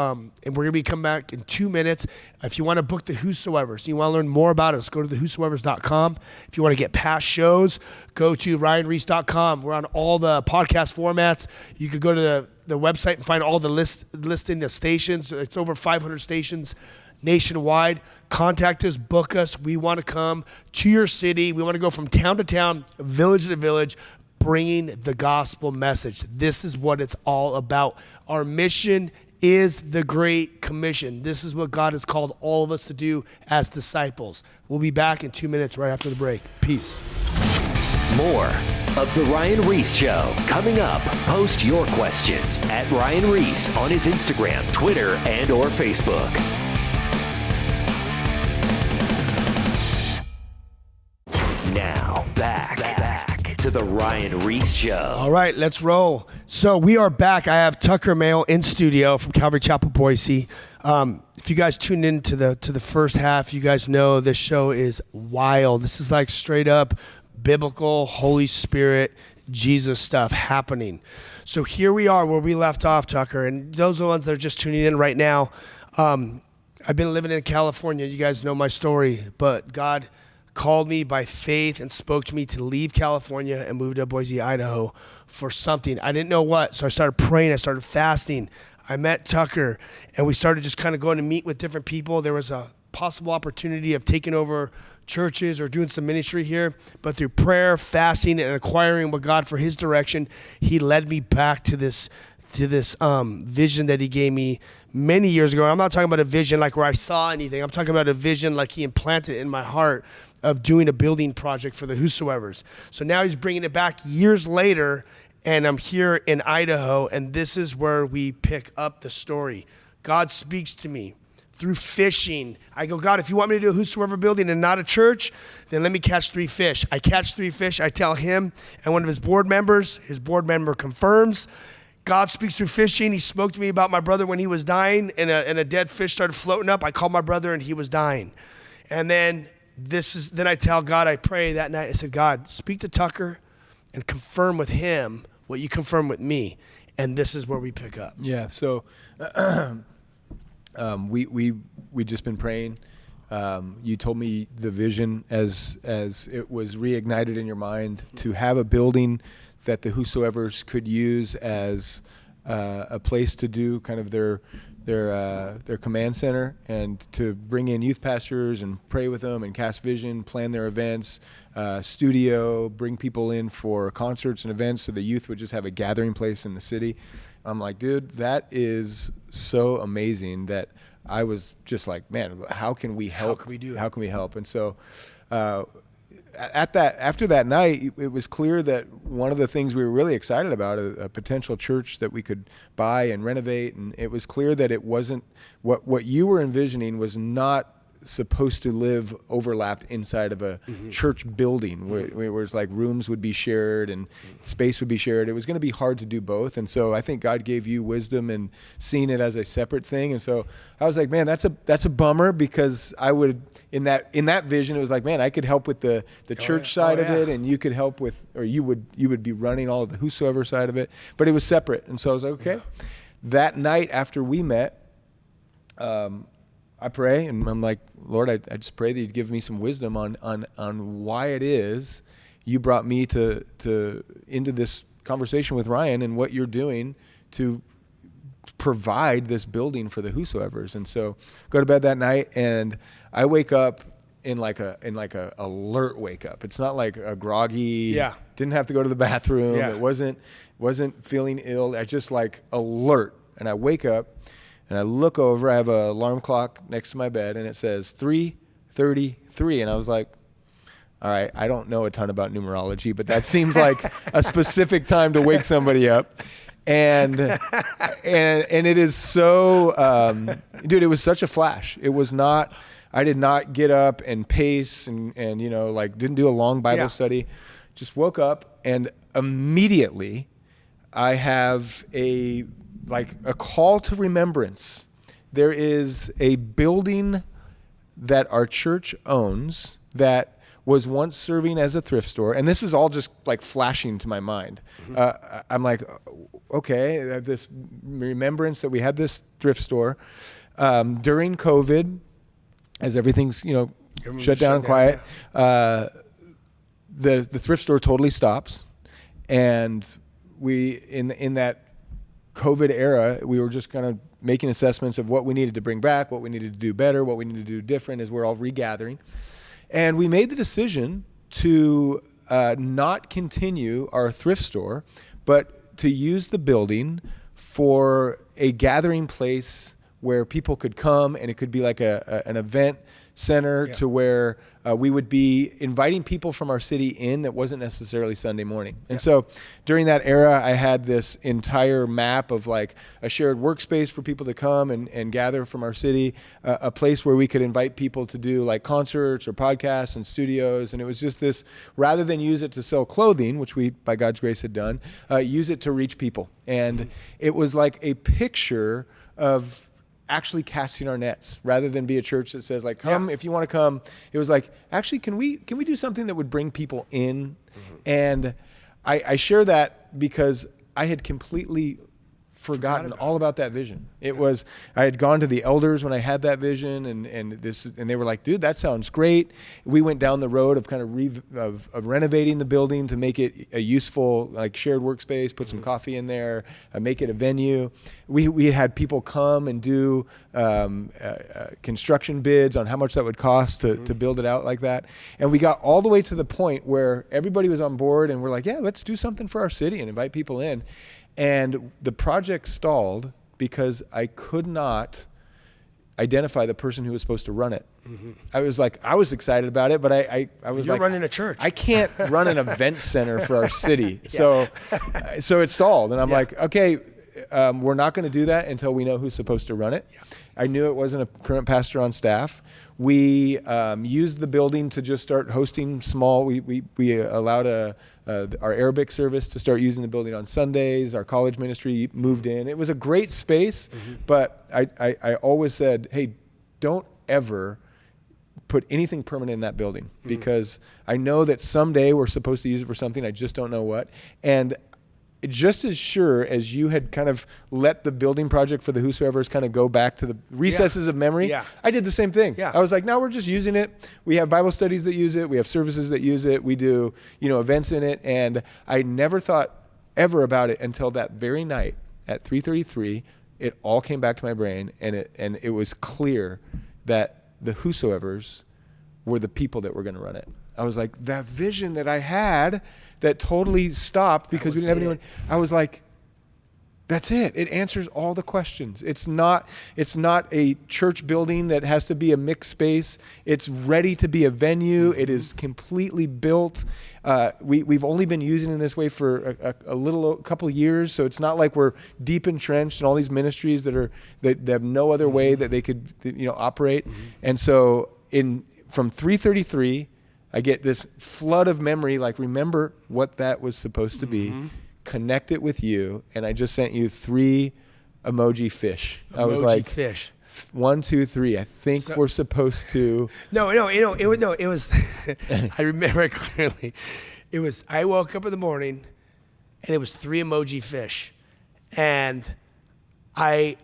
Speaker 2: And we're going to be coming back in 2 minutes. If you want to book the Whosoevers, you want to learn more about us, go to thewhosoevers.com. If you want to get past shows, go to ryanreese.com. We're on all the podcast formats. You could go to the website and find all the listing the stations. It's over 500 stations nationwide. Contact us, book us. We want to come to your city. We want to go from town to town, village to village, bringing the gospel message. This is what it's all about. Our mission is the Great Commission. This is what God has called all of us to do as disciples. We'll be back in 2 minutes right after the break. Peace.
Speaker 1: More of The Ryan Ries Show coming up. Post your questions at Ryan Ries on his Instagram, Twitter, and or Facebook. Now, back to the Ryan Ries Show.
Speaker 2: All right, let's roll. So we are back. I have Tucker Maile in studio from Calvary Chapel, Boise. If you guys tuned in to the first half, you guys know this show is wild. This is like straight up biblical, Holy Spirit, Jesus stuff happening. So here we are where we left off, Tucker, and those are the ones that are just tuning in right now. I've been living in California. You guys know my story, but God called me by faith and spoke to me to leave California and move to Boise, Idaho for something. I didn't know what, so I started praying. I started fasting. I met Tucker, and we started just kind of going to meet with different people. There was a possible opportunity of taking over churches or doing some ministry here, but through prayer, fasting, and acquiring with God for his direction, he led me back to this vision that he gave me many years ago. I'm not talking about a vision like where I saw anything. I'm talking about a vision like he implanted in my heart of doing a building project for the whosoevers. So now he's bringing it back years later, and I'm here in Idaho, and this is where we pick up the story. God speaks to me through fishing. I go, God, if you want me to do a whosoever building and not a church, then let me catch 3 fish. I catch 3 fish. I tell him and one of his board member confirms. God speaks through fishing. He spoke to me about my brother when he was dying, and a dead fish started floating up. I called my brother, and he was dying. And then I tell God, I pray that night. I said, God, speak to Tucker and confirm with him what you confirm with me. And this is where we pick up.
Speaker 3: Yeah. So we just been praying. You told me the vision as it was reignited in your mind to have a building that the whosoevers could use as a place to do kind of their command center, and to bring in youth pastors and pray with them and cast vision, plan their events, studio, bring people in for concerts and events so the youth would just have a gathering place in the city. I'm like, dude, that is so amazing that I was just like, man, how can we help? How can we help? And so after that night, it was clear that one of the things we were really excited about, a potential church that we could buy and renovate, and it was clear that it wasn't what you were envisioning was not supposed to live overlapped inside of a church building where it's like rooms would be shared and space would be shared. It was going to be hard to do both. And so I think God gave you wisdom and seeing it as a separate thing. And so I was like, man, that's a bummer, because I would, in that vision, it was like, man, I could help with the church side of it, and you could help with, or you would be running all of the whosoever side of it, but it was separate. And so I was like, okay. That night after we met, I pray, and I'm like, Lord, I just pray that you'd give me some wisdom on why it is you brought me into this conversation with Ryan and what you're doing to provide this building for the whosoevers. And so go to bed that night, and I wake up in like a alert wake up. It's not like a groggy, didn't have to go to the bathroom. It wasn't feeling ill. I just like alert. And I wake up, and I look over, I have an alarm clock next to my bed, and it says 3:33. And I was like, all right, I don't know a ton about numerology, but that seems like a specific time to wake somebody up. And it is so, dude, it was such a flash. It was not, I did not get up and pace and didn't do a long Bible study. Just woke up, and immediately I have a call to remembrance. There is a building that our church owns that was once serving as a thrift store. And this is all just like flashing to my mind. I'm like, okay, I have this remembrance that we had this thrift store. During COVID, as everything's, shut down and quiet, the thrift store totally stops. And we, in that COVID era, we were just kind of making assessments of what we needed to bring back, what we needed to do better, what we needed to do different as we're all regathering. And we made the decision to not continue our thrift store, but to use the building for a gathering place where people could come, and it could be like an event center to where we would be inviting people from our city in that wasn't necessarily Sunday morning. And so during that era, I had this entire map of like a shared workspace for people to come and gather from our city, a place where we could invite people to do like concerts or podcasts and studios. And it was just this, rather than use it to sell clothing, which we, by God's grace, had done, use it to reach people. And it was like a picture of actually casting our nets, rather than be a church that says like, come if you want to come. It was like, actually, can we do something that would bring people in? And I share that because I had completely forgotten all about that vision. It was, I had gone to the elders when I had that vision, and they were like, dude, that sounds great. We went down the road of kind of renovating the building to make it a useful like shared workspace, put some coffee in there, make it a venue. We had people come and do construction bids on how much that would cost to build it out like that. And we got all the way to the point where everybody was on board, and we're like, yeah, let's do something for our city and invite people in. And the project stalled because I could not identify the person who was supposed to run it. I was excited about it, but I was
Speaker 2: You're
Speaker 3: like,
Speaker 2: running a church.
Speaker 3: I can't run an event center for our city. So it stalled. And I'm like, okay, we're not going to do that until we know who's supposed to run it. I knew it wasn't a current pastor on staff. We used the building to just start hosting small. We allowed our Arabic service to start using the building on Sundays. Our college ministry moved in. It was a great space, but I always said, hey, don't ever put anything permanent in that building, because I know that someday we're supposed to use it for something. I just don't know what. And just as sure as you had kind of let the building project for the Whosoevers kind of go back to the recesses of memory, I did the same thing. I was like, now we're just using it. We have Bible studies that use it. We have services that use it. We do, events in it. And I never thought ever about it until that very night at 3:33. It all came back to my brain, and it was clear that the Whosoevers were the people that were going to run it. I was like, that vision that I had that totally stopped because we didn't have anyone. I was like, that's it. It answers all the questions. It's not a church building that has to be a mixed space. It's ready to be a venue. It is completely built. We've only been using it in this way for a couple years, so it's not like we're deep entrenched in all these ministries that have no other way that they could operate. And so from 3:33. I get this flood of memory, like remember what that was supposed to be, connect it with you, and I just sent you 3 emoji fish. I was like,
Speaker 2: fish.
Speaker 3: 1, 2, 3. I think we're supposed to.
Speaker 2: No, it was. I remember it clearly. It was. I woke up in the morning, and it was 3 emoji fish, and I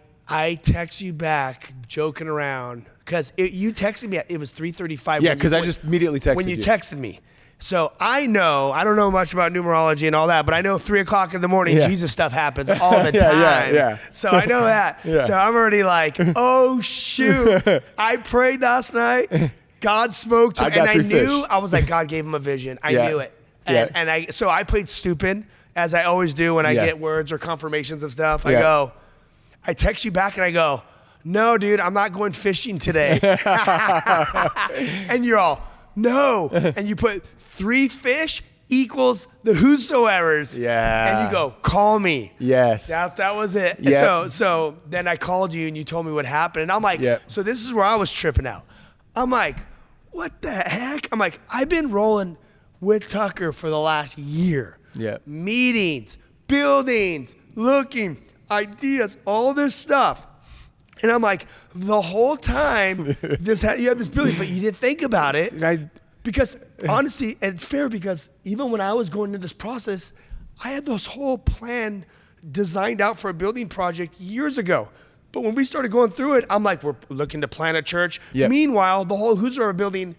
Speaker 2: text you back joking around. Because you texted me, it was 3:35.
Speaker 3: Yeah, because I just immediately texted you.
Speaker 2: When you texted me. So I don't know much about numerology and all that, but I know 3 o'clock in the morning, Jesus stuff happens all the time.
Speaker 3: Yeah.
Speaker 2: So I know that. So I'm already like, oh, shoot. I prayed last night. God spoke to me. And I knew, I was like, God gave him a vision. I knew it. And so I played stupid, as I always do when I get words or confirmations of stuff. I text you back and I go, no, dude, I'm not going fishing today. And you're all, no. And you put 3 fish equals the Whosoevers.
Speaker 3: Yeah.
Speaker 2: And you go, call me.
Speaker 3: Yes.
Speaker 2: That was it.
Speaker 3: Yep.
Speaker 2: So then I called you and you told me what happened. And I'm like, so this is where I was tripping out. I'm like, what the heck? I'm like, I've been rolling with Tucker for the last year.
Speaker 3: Yeah.
Speaker 2: Meetings, buildings, looking, ideas, all this stuff. And I'm like, the whole time, you have this building, but you didn't think about it. Because honestly, and it's fair, because even when I was going into this process, I had this whole plan designed out for a building project years ago. But when we started going through it, I'm like, we're looking to plant a church. Yep. Meanwhile, the whole Whosoever building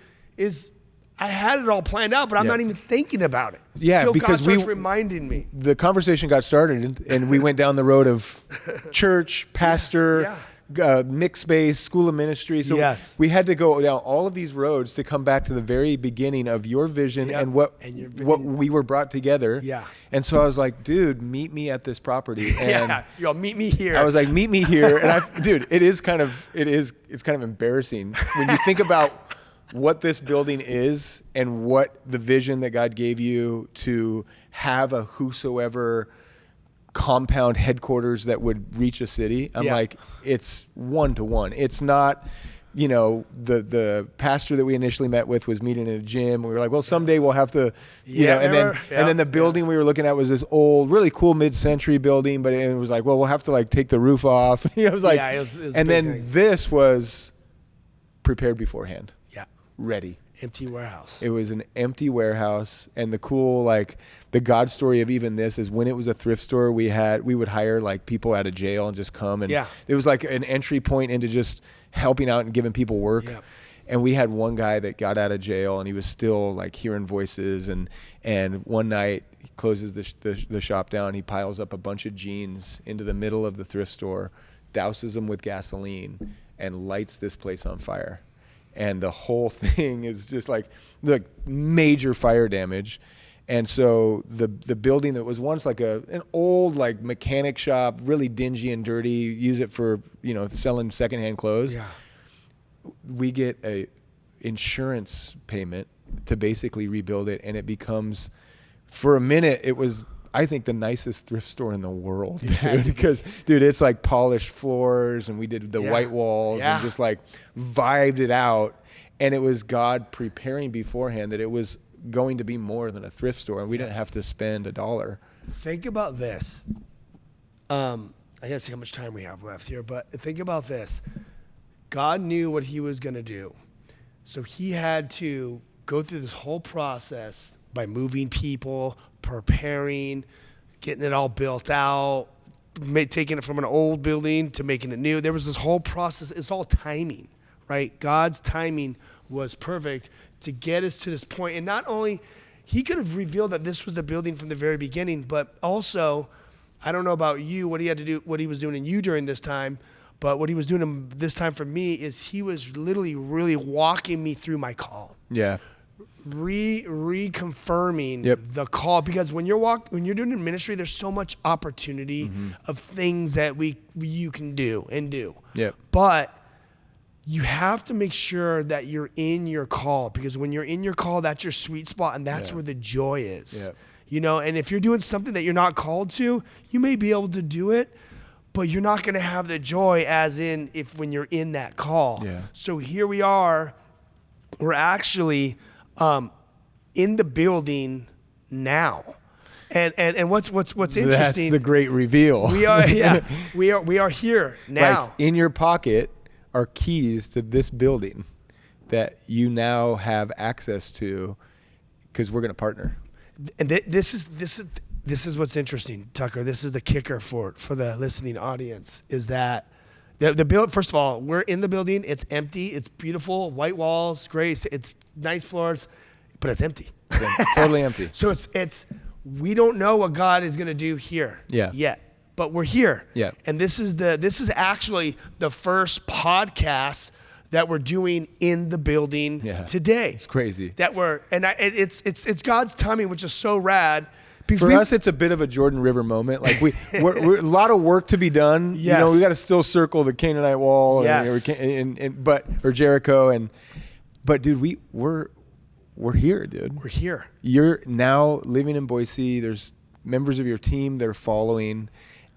Speaker 2: I had it all planned out, but I'm not even thinking about it.
Speaker 3: Yeah,
Speaker 2: so
Speaker 3: because
Speaker 2: God starts reminding me.
Speaker 3: The conversation got started, and we went down the road of church, pastor, mixed space, school of ministry. So
Speaker 2: Yes.
Speaker 3: we had to go down all of these roads to come back to the very beginning of your vision
Speaker 2: Yep.
Speaker 3: and what
Speaker 2: And
Speaker 3: we were brought together.
Speaker 2: Yeah.
Speaker 3: And so I was like, dude, meet me at this property. And
Speaker 2: Yeah, y'all meet me here.
Speaker 3: I was like, meet me here. And dude, it's kind of embarrassing when you think about what this building is and what the vision that God gave you to have a whosoever compound headquarters that would reach a city. I'm like, it's 1-to-1. It's not, the pastor that we initially met with was meeting in a gym. We were like, well, someday we'll have to, and then the building we were looking at was this old, really cool mid-century building, but it was like, well, we'll have to like take the roof off. It was like,
Speaker 2: it was
Speaker 3: and then
Speaker 2: thing.
Speaker 3: this was prepared beforehand.
Speaker 2: Yeah.
Speaker 3: Ready.
Speaker 2: Empty warehouse.
Speaker 3: It was an empty warehouse, and the cool, like, the God story of even this is when it was a thrift store, we would hire like people out of jail and just come, and it was like an entry point into just helping out and giving people work.
Speaker 2: Yeah.
Speaker 3: And we had one guy that got out of jail, and he was still like hearing voices, and one night he closes the shop down. He piles up a bunch of jeans into the middle of the thrift store, douses them with gasoline, and lights this place on fire. And the whole thing is just like major fire damage. And so the building that was once like an old like mechanic shop, really dingy and dirty, use it for, selling secondhand clothes.
Speaker 2: Yeah.
Speaker 3: We get a insurance payment to basically rebuild it, and it becomes, for a minute, it was, I think, the nicest thrift store in the world, dude. Because, dude, it's like polished floors, and we did the white walls and just like vibed it out. And it was God preparing beforehand that it was going to be more than a thrift store, and we didn't have to spend $1.
Speaker 2: Think about this. I gotta see how much time we have left here, but think about this. God knew what he was gonna do. So he had to go through this whole process by moving people, preparing, getting it all built out, taking it from an old building to making it new. There was this whole process. It's all timing, right? God's timing was perfect to get us to this point. And not only, he could have revealed that this was the building from the very beginning, but also, I don't know about you, what he had to do, what he was doing in you during this time, but what he was doing this time for me is he was literally really walking me through my call.
Speaker 3: Yeah.
Speaker 2: Reconfirming the call, because when you're doing in ministry, there's so much opportunity of things that you can do and do.
Speaker 3: Yep.
Speaker 2: But you have to make sure that you're in your call, because when you're in your call, that's your sweet spot, and that's where the joy is.
Speaker 3: Yep.
Speaker 2: And if you're doing something that you're not called to, you may be able to do it, but you're not going to have the joy as in when you're in that call.
Speaker 3: Yeah.
Speaker 2: So here we are. We're actually in the building now. And what's interesting?
Speaker 3: That's the great reveal.
Speaker 2: We are here now.
Speaker 3: Like, in your pocket are keys to this building that you now have access to, because we're going to partner.
Speaker 2: And this is what's interesting, Tucker. This is the kicker for the listening audience, is that the build. First of all, we're in the building. It's empty. It's beautiful. White walls, great. It's nice floors, but it's empty.
Speaker 3: Totally empty.
Speaker 2: So it's we don't know what God is going to do here yet, but we're here.
Speaker 3: Yeah.
Speaker 2: And this is actually the first podcast that we're doing in the building today.
Speaker 3: It's crazy.
Speaker 2: It's God's timing, which is so rad.
Speaker 3: For us, it's a bit of a Jordan River moment. Like we're a lot of work to be done.
Speaker 2: Yes.
Speaker 3: We got to still circle the Canaanite wall, or Jericho, but dude, we're here, dude.
Speaker 2: We're here.
Speaker 3: You're now living in Boise. There's members of your team that are following,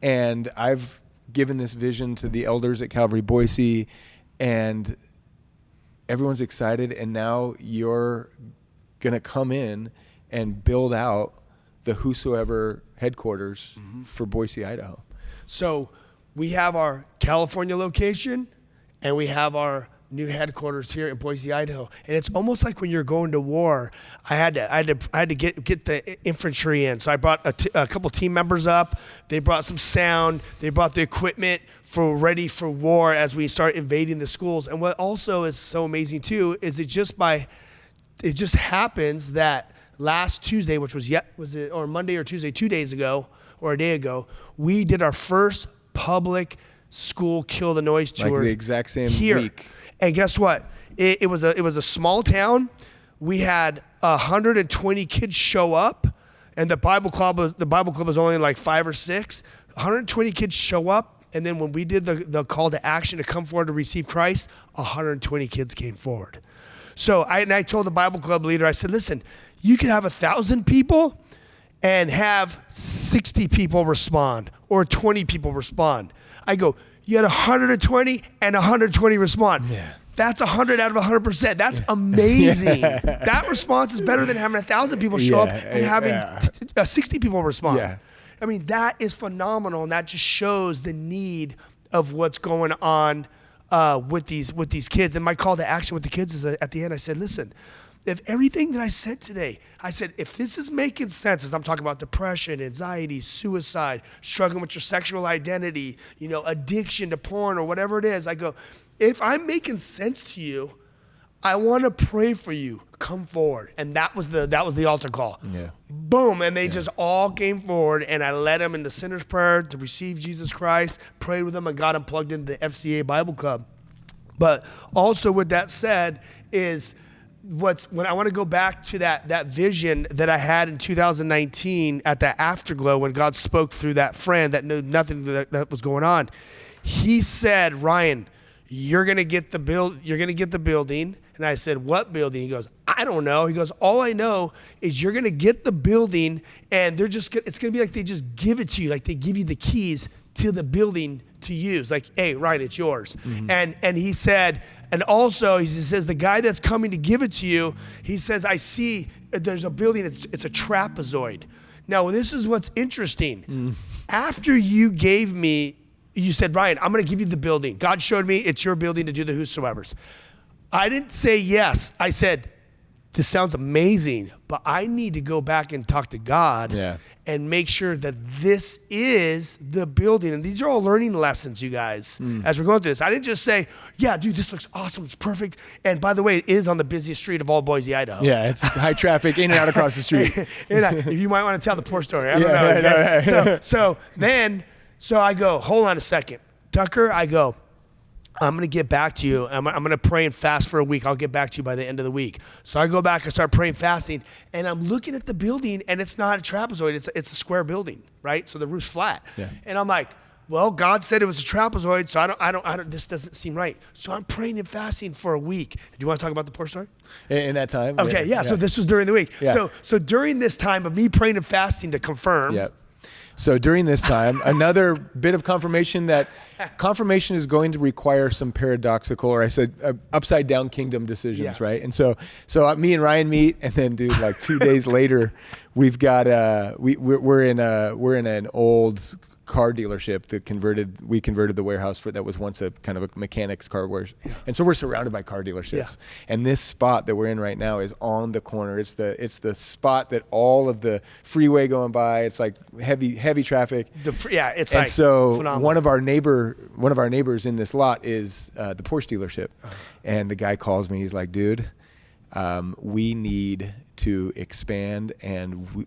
Speaker 3: and I've given this vision to the elders at Calvary Boise, and everyone's excited. And now you're gonna come in and build out the whosoever headquarters for Boise, Idaho.
Speaker 2: So we have our California location, and we have our new headquarters here in Boise, Idaho. And it's almost like when you're going to war. I had to get the infantry in. So I brought a couple team members up. They brought some sound. They brought the equipment ready for war as we start invading the schools. And what also is so amazing too is it just happens that last Tuesday, which was Monday or Tuesday, 2 days ago or a day ago, we did our first public school kill the noise tour.
Speaker 3: Like the exact same
Speaker 2: here.
Speaker 3: week.
Speaker 2: And guess what? It was a small town. We had 120 kids show up, and the Bible club was only like 5 or 6. 120 kids show up, and then when we did the call to action to come forward to receive Christ, 120 kids came forward. So I told the Bible club leader, I said, listen, you could have 1,000 people and have 60 people respond or 20 people respond. I go, you had 120 and 120 respond.
Speaker 3: Yeah.
Speaker 2: That's 100 out of 100%. That's amazing. That response is better than having 1,000 people show up and having 60 people respond.
Speaker 3: Yeah.
Speaker 2: I mean, that is phenomenal, and that just shows the need of what's going on with these kids. And my call to action with the kids is at the end, I said, listen, if everything that I said today, I said, if this is making sense, as I'm talking about depression, anxiety, suicide, struggling with your sexual identity, addiction to porn or whatever it is, I go, if I'm making sense to you, I want to pray for you. Come forward. And that was the altar call.
Speaker 3: Yeah.
Speaker 2: Boom. And they just all came forward, and I led them in the sinner's prayer to receive Jesus Christ, prayed with them, and got them plugged into the FCA Bible Club. But also with that said is when I want to go back to that vision that I had in 2019 at the Afterglow when God spoke through that friend that knew nothing that was going on. He said, Ryan, you're going to get the building. And I said, what building? He goes, I don't know. He goes, all I know is you're going to get the building, and it's going to be like they just give it to you. Like they give you the keys to the building to use. Like, hey, Ryan, it's yours. Mm-hmm. And he said, and also he says, the guy that's coming to give it to you, he says, I see there's a building. It's a trapezoid. Now, this is what's interesting. After you said, Ryan, I'm going to give you the building. God showed me it's your building to do the whosoever's. I didn't say yes. I said, this sounds amazing, but I need to go back and talk to God and make sure that this is the building. And these are all learning lessons, you guys, as we're going through this. I didn't just say, yeah, dude, this looks awesome. It's perfect. And by the way, it is on the busiest street of all Boise, Idaho.
Speaker 3: Yeah, it's high traffic in and out across the street.
Speaker 2: You might want to tell the poor story. I don't know. Okay? So I go, hold on a second. Tucker, I go, I'm going to get back to you. I'm going to pray and fast for a week. I'll get back to you by the end of the week. So I go back, I start praying, fasting, and I'm looking at the building, and it's not a trapezoid. It's a square building, right? So the roof's flat. Yeah. And I'm like, well, God said it was a trapezoid, so I don't. This doesn't seem right. So I'm praying and fasting for a week. Do you want to talk about the poor story?
Speaker 3: In that time?
Speaker 2: Okay, yeah. So this was during the week. Yeah. So during this time of me praying and fasting to confirm.
Speaker 3: Yep. So during this time, another bit of confirmation that confirmation is going to require some paradoxical, or I said upside down kingdom decisions, right? And so me and Ryan meet, and then dude, like 2 days later, we've got we're in an old car dealership that we converted the warehouse that was once a kind of a mechanic's car wash. And so we're surrounded by car dealerships. And this spot that we're in right now is on the corner. It's the spot that all of the freeway going by, it's like heavy traffic.
Speaker 2: It's
Speaker 3: and
Speaker 2: like
Speaker 3: so
Speaker 2: phenomenal.
Speaker 3: one of our neighbors in this lot is the Porsche dealership. And the guy calls me, he's like, dude, we need to expand, and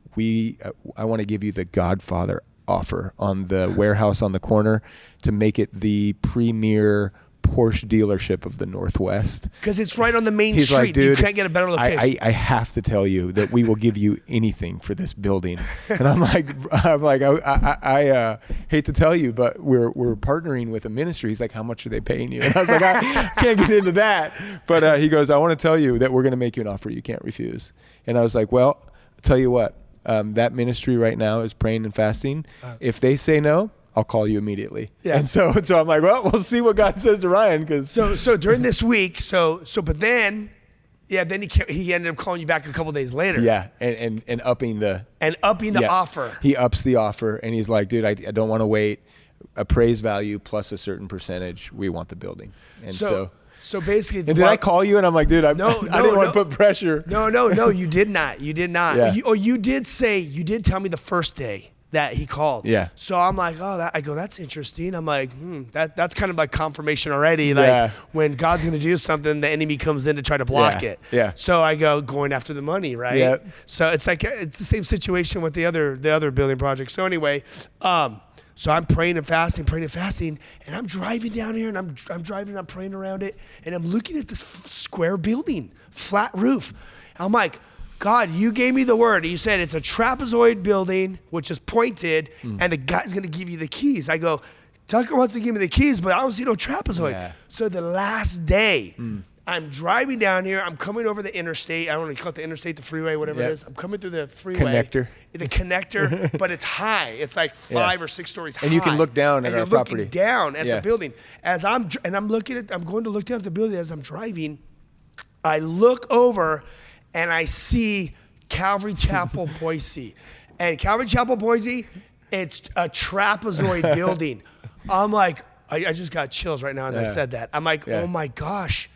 Speaker 3: I want to give you the Godfather offer on the warehouse on the corner to make it the premier Porsche dealership of the Northwest.
Speaker 2: Because it's right on the main street.
Speaker 3: Like, dude,
Speaker 2: you can't get a better location.
Speaker 3: I have to tell you that we will give you anything for this building. And I'm like, I hate to tell you, but we're partnering with a ministry. He's like, how much are they paying you? And I was like, I can't get into that. But he goes, I want to tell you that we're going to make you an offer you can't refuse. And I was like, well, I'll tell you what. That ministry right now is praying and fasting. If they say no, I'll call you immediately. Yeah. And so I'm like, well, we'll see what God says to Ryan. Cause
Speaker 2: so during this week, but then he ended up calling you back a couple days later.
Speaker 3: Yeah. And upping the
Speaker 2: offer.
Speaker 3: He ups the offer, and he's like, dude, I don't want to wait. Appraised value plus a certain percentage. We want the building. And
Speaker 2: So basically,
Speaker 3: and did I call you? And I'm like, dude, I didn't want to put pressure.
Speaker 2: No, you did not. You did not.
Speaker 3: Yeah.
Speaker 2: You did tell me the first day that he called.
Speaker 3: Yeah.
Speaker 2: So I'm like, that's interesting. I'm like, that's kind of like confirmation already. Like when God's going to do something, the enemy comes in to try to block it.
Speaker 3: Yeah.
Speaker 2: So I go going after the money, right? Yeah. So it's like, it's the same situation with the other building project. So anyway, So I'm praying and fasting, and I'm driving down here, and I'm driving, and I'm praying around it, and I'm looking at this square building, flat roof. I'm like, God, you gave me the word. You said it's a trapezoid building, which is pointed, and the guy's going to give you the keys. I go, Tucker wants to give me the keys, but I don't see no trapezoid. Yeah. So the last day, I'm driving down here. I'm coming over the interstate. I don't know, you call it the interstate, the freeway, whatever it is. I'm coming through the freeway. The connector, but it's high. It's like 5 or 6 stories high.
Speaker 3: And you can look down at our property.
Speaker 2: Looking down at the building. I'm going to look down at the building as I'm driving. I look over and I see Calvary Chapel, Boise. And Calvary Chapel, Boise, it's a trapezoid building. I'm like, I just got chills right now when I said that. I'm like, oh my gosh.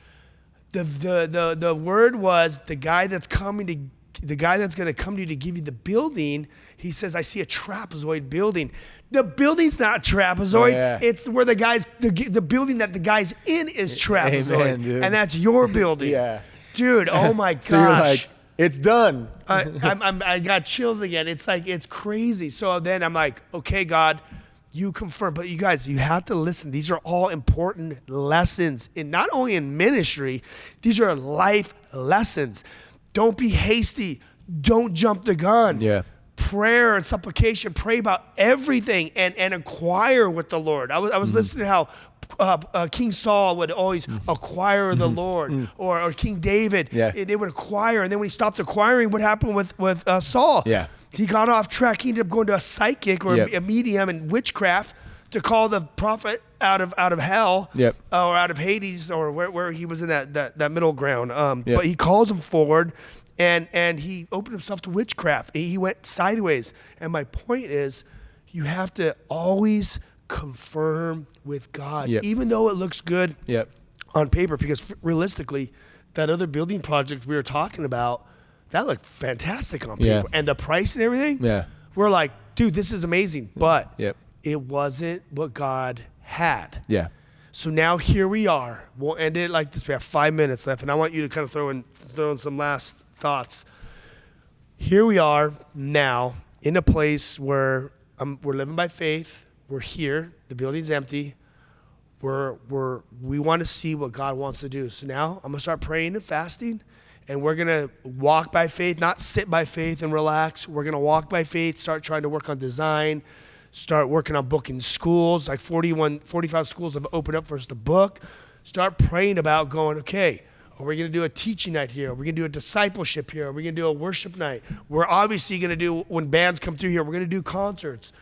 Speaker 2: The word was the guy that's going to come to you to give you the building. He says, I see a trapezoid building. The building's not trapezoid. It's where the building that the guy's in is trapezoid. Amen, and that's your building. Dude, oh my gosh.
Speaker 3: So you're like, it's done.
Speaker 2: I got chills again. It's like, it's crazy. So then I'm like, okay, God, you confirm. But you guys, you have to listen. These are all important lessons, not only in ministry, these are life lessons. Don't be hasty. Don't jump the gun. Prayer and supplication, pray about everything and inquire with the Lord. I was listening to how King Saul would always acquire the Lord, or King David, they would acquire, and then when he stopped acquiring, what happened with Saul? He got off track. He ended up going to a psychic or a medium and witchcraft to call the prophet out of hell, or out of Hades, or where he was in that middle ground. But he calls him forward, and he opened himself to witchcraft. He went sideways. And my point is, you have to always confirm with God, even though it looks good on paper, because realistically, that other building project we were talking about, that looked fantastic on paper. And the price and everything, we're like, dude, this is amazing. But it wasn't what God had. So now here we are. We'll end it like this. We have 5 minutes left, and I want you to kind of throw in some last thoughts. Here we are now in a place where we're living by faith. We're here. The building's empty. We want to see what God wants to do. So now I'm going to start praying and fasting, and we're going to walk by faith, not sit by faith and relax. We're going to walk by faith, start trying to work on design, start working on booking schools. Like 45 schools have opened up for us to book. Start praying about going, okay, are we going to do a teaching night here? Are we going to do a discipleship here? Are we going to do a worship night? We're obviously going to do, when bands come through here, we're going to do concerts.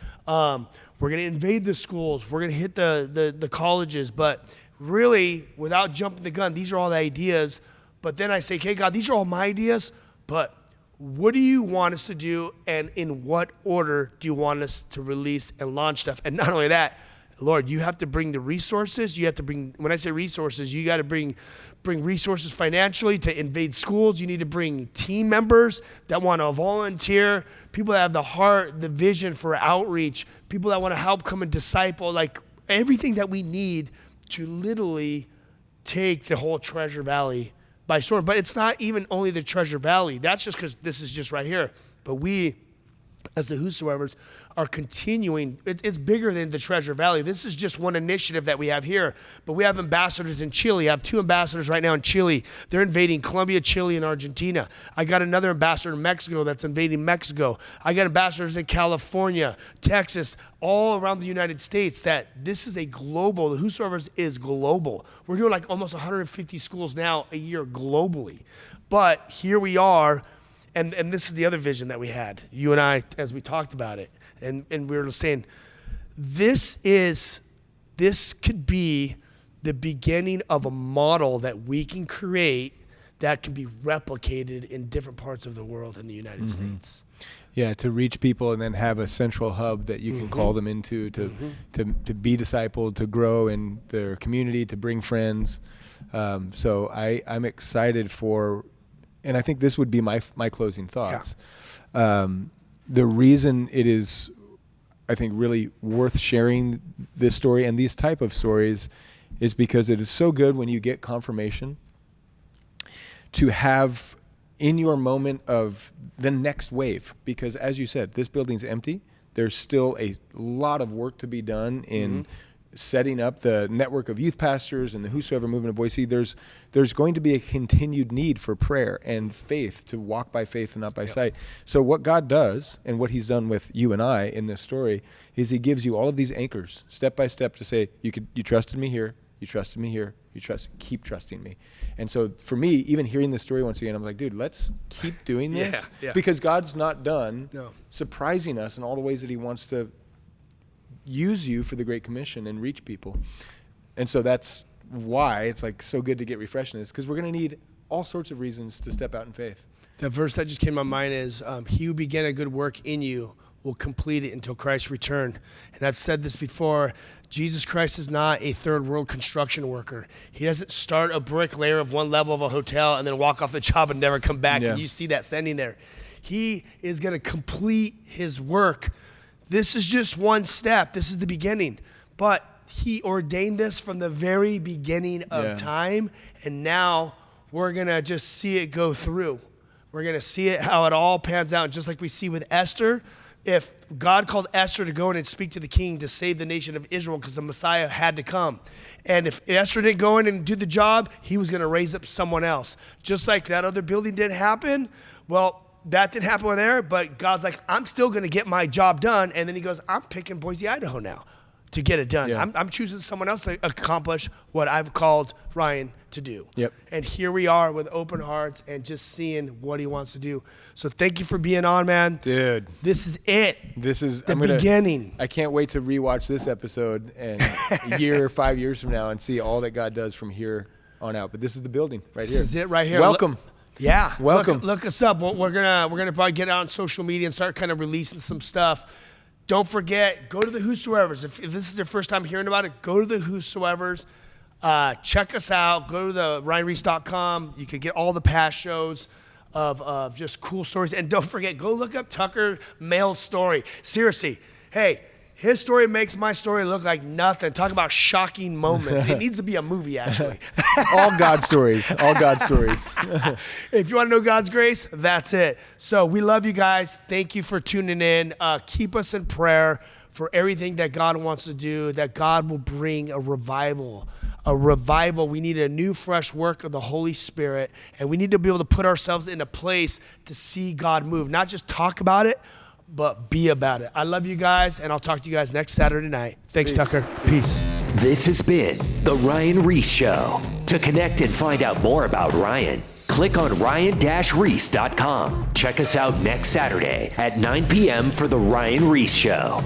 Speaker 2: We're going to invade the schools. We're going to hit the colleges. But really, without jumping the gun, these are all the ideas. But then I say, okay, God, these are all my ideas, but what do you want us to do, and in what order do you want us to release and launch stuff? And not only that, Lord, you have to bring the resources. You have to bring, when I say resources, you got to bring resources financially to invade schools. You need to bring team members that want to volunteer, people that have the heart, the vision for outreach, people that want to help come and disciple, like everything that we need to literally take the whole Treasure Valley by storm. But it's not even only the Treasure Valley. That's just because this is just right here. But we, as the whosoevers, are continuing. It's bigger than the Treasure Valley. This is just one initiative that we have here. But we have ambassadors in Chile. I have 2 ambassadors right now in Chile. They're invading Colombia, Chile, and Argentina. I got another ambassador in Mexico that's invading Mexico. I got ambassadors in California, Texas, all around the United States. That this is a global, the whosoevers is global. We're doing like almost 150 schools now a year globally. But here we are. And this is the other vision that we had, you and I, as we talked about it. And we were saying, this could be the beginning of a model that we can create that can be replicated in different parts of the world in the United States.
Speaker 3: Yeah, to reach people and then have a central hub that you can call them into to be discipled, to grow in their community, to bring friends. So I'm excited for, and I think this would be my closing thoughts. The reason it is, I think, really worth sharing this story and these type of stories is because it is so good when you get confirmation to have in your moment of the next wave. Because as you said, this building's empty. There's still a lot of work to be done in setting up the network of youth pastors and the Whosoever movement of Boise. There's going to be a continued need for prayer and faith, to walk by faith and not by sight. So what God does, and what he's done with you and I in this story, is he gives you all of these anchors step by step to say, you trusted me here, you trusted me here, keep trusting me. And so for me, even hearing this story once again, I'm like, dude, let's keep doing this because God's not done surprising us in all the ways that he wants to use you for the Great Commission and reach people. And so that's why it's like so good to get refreshed in this, because we're going to need all sorts of reasons to step out in faith.
Speaker 2: The verse that just came to my mind is, he who began a good work in you will complete it until Christ's return. And I've said this before, Jesus Christ is not a third world construction worker. He doesn't start a bricklayer of one level of a hotel and then walk off the job and never come back. And you see that standing there. He is going to complete his work. This is just one step. This is the beginning. But he ordained this from the very beginning of time. And now we're going to just see it go through. We're going to see it, how it all pans out. Just like we see with Esther. If God called Esther to go in and speak to the king to save the nation of Israel because the Messiah had to come. And if Esther didn't go in and do the job, he was going to raise up someone else. Just like that other building didn't happen. Well, that didn't happen with there, but God's like, I'm still going to get my job done. And then he goes, I'm picking Boise, Idaho now to get it done. Yeah. I'm choosing someone else to accomplish what I've called Ryan to do.
Speaker 3: Yep.
Speaker 2: And here we are with open hearts and just seeing what he wants to do. So thank you for being on, man.
Speaker 3: Dude.
Speaker 2: This is it.
Speaker 3: This is
Speaker 2: the beginning.
Speaker 3: I can't wait to rewatch this episode and a year or 5 years from now and see all that God does from here on out. But this is the building right here.
Speaker 2: This is it right here.
Speaker 3: Welcome.
Speaker 2: Yeah,
Speaker 3: welcome.
Speaker 2: Look us up. We're gonna probably get out on social media and start kind of releasing some stuff. Don't forget, go to the Whosoevers. If this is their first time hearing about it, go to the Whosoevers. Check us out. Go to the RyanReese.com. You can get all the past shows of just cool stories. And don't forget, go look up Tucker Maile's story. Seriously, hey. His story makes my story look like nothing. Talk about shocking moments. It needs to be a movie, actually.
Speaker 3: All God stories. All God stories.
Speaker 2: If you want to know God's grace, that's it. So we love you guys. Thank you for tuning in. Keep us in prayer for everything that God wants to do, that God will bring a revival. A revival. We need a new, fresh work of the Holy Spirit, and we need to be able to put ourselves in a place to see God move. Not just talk about it, but be about it. I love you guys, and I'll talk to you guys next Saturday night. Thanks,
Speaker 3: Peace.
Speaker 2: Tucker. Peace.
Speaker 1: This has been The Ryan Ries Show. To connect and find out more about Ryan, click on ryan-reese.com. Check us out next Saturday at 9 p.m. for The Ryan Ries Show.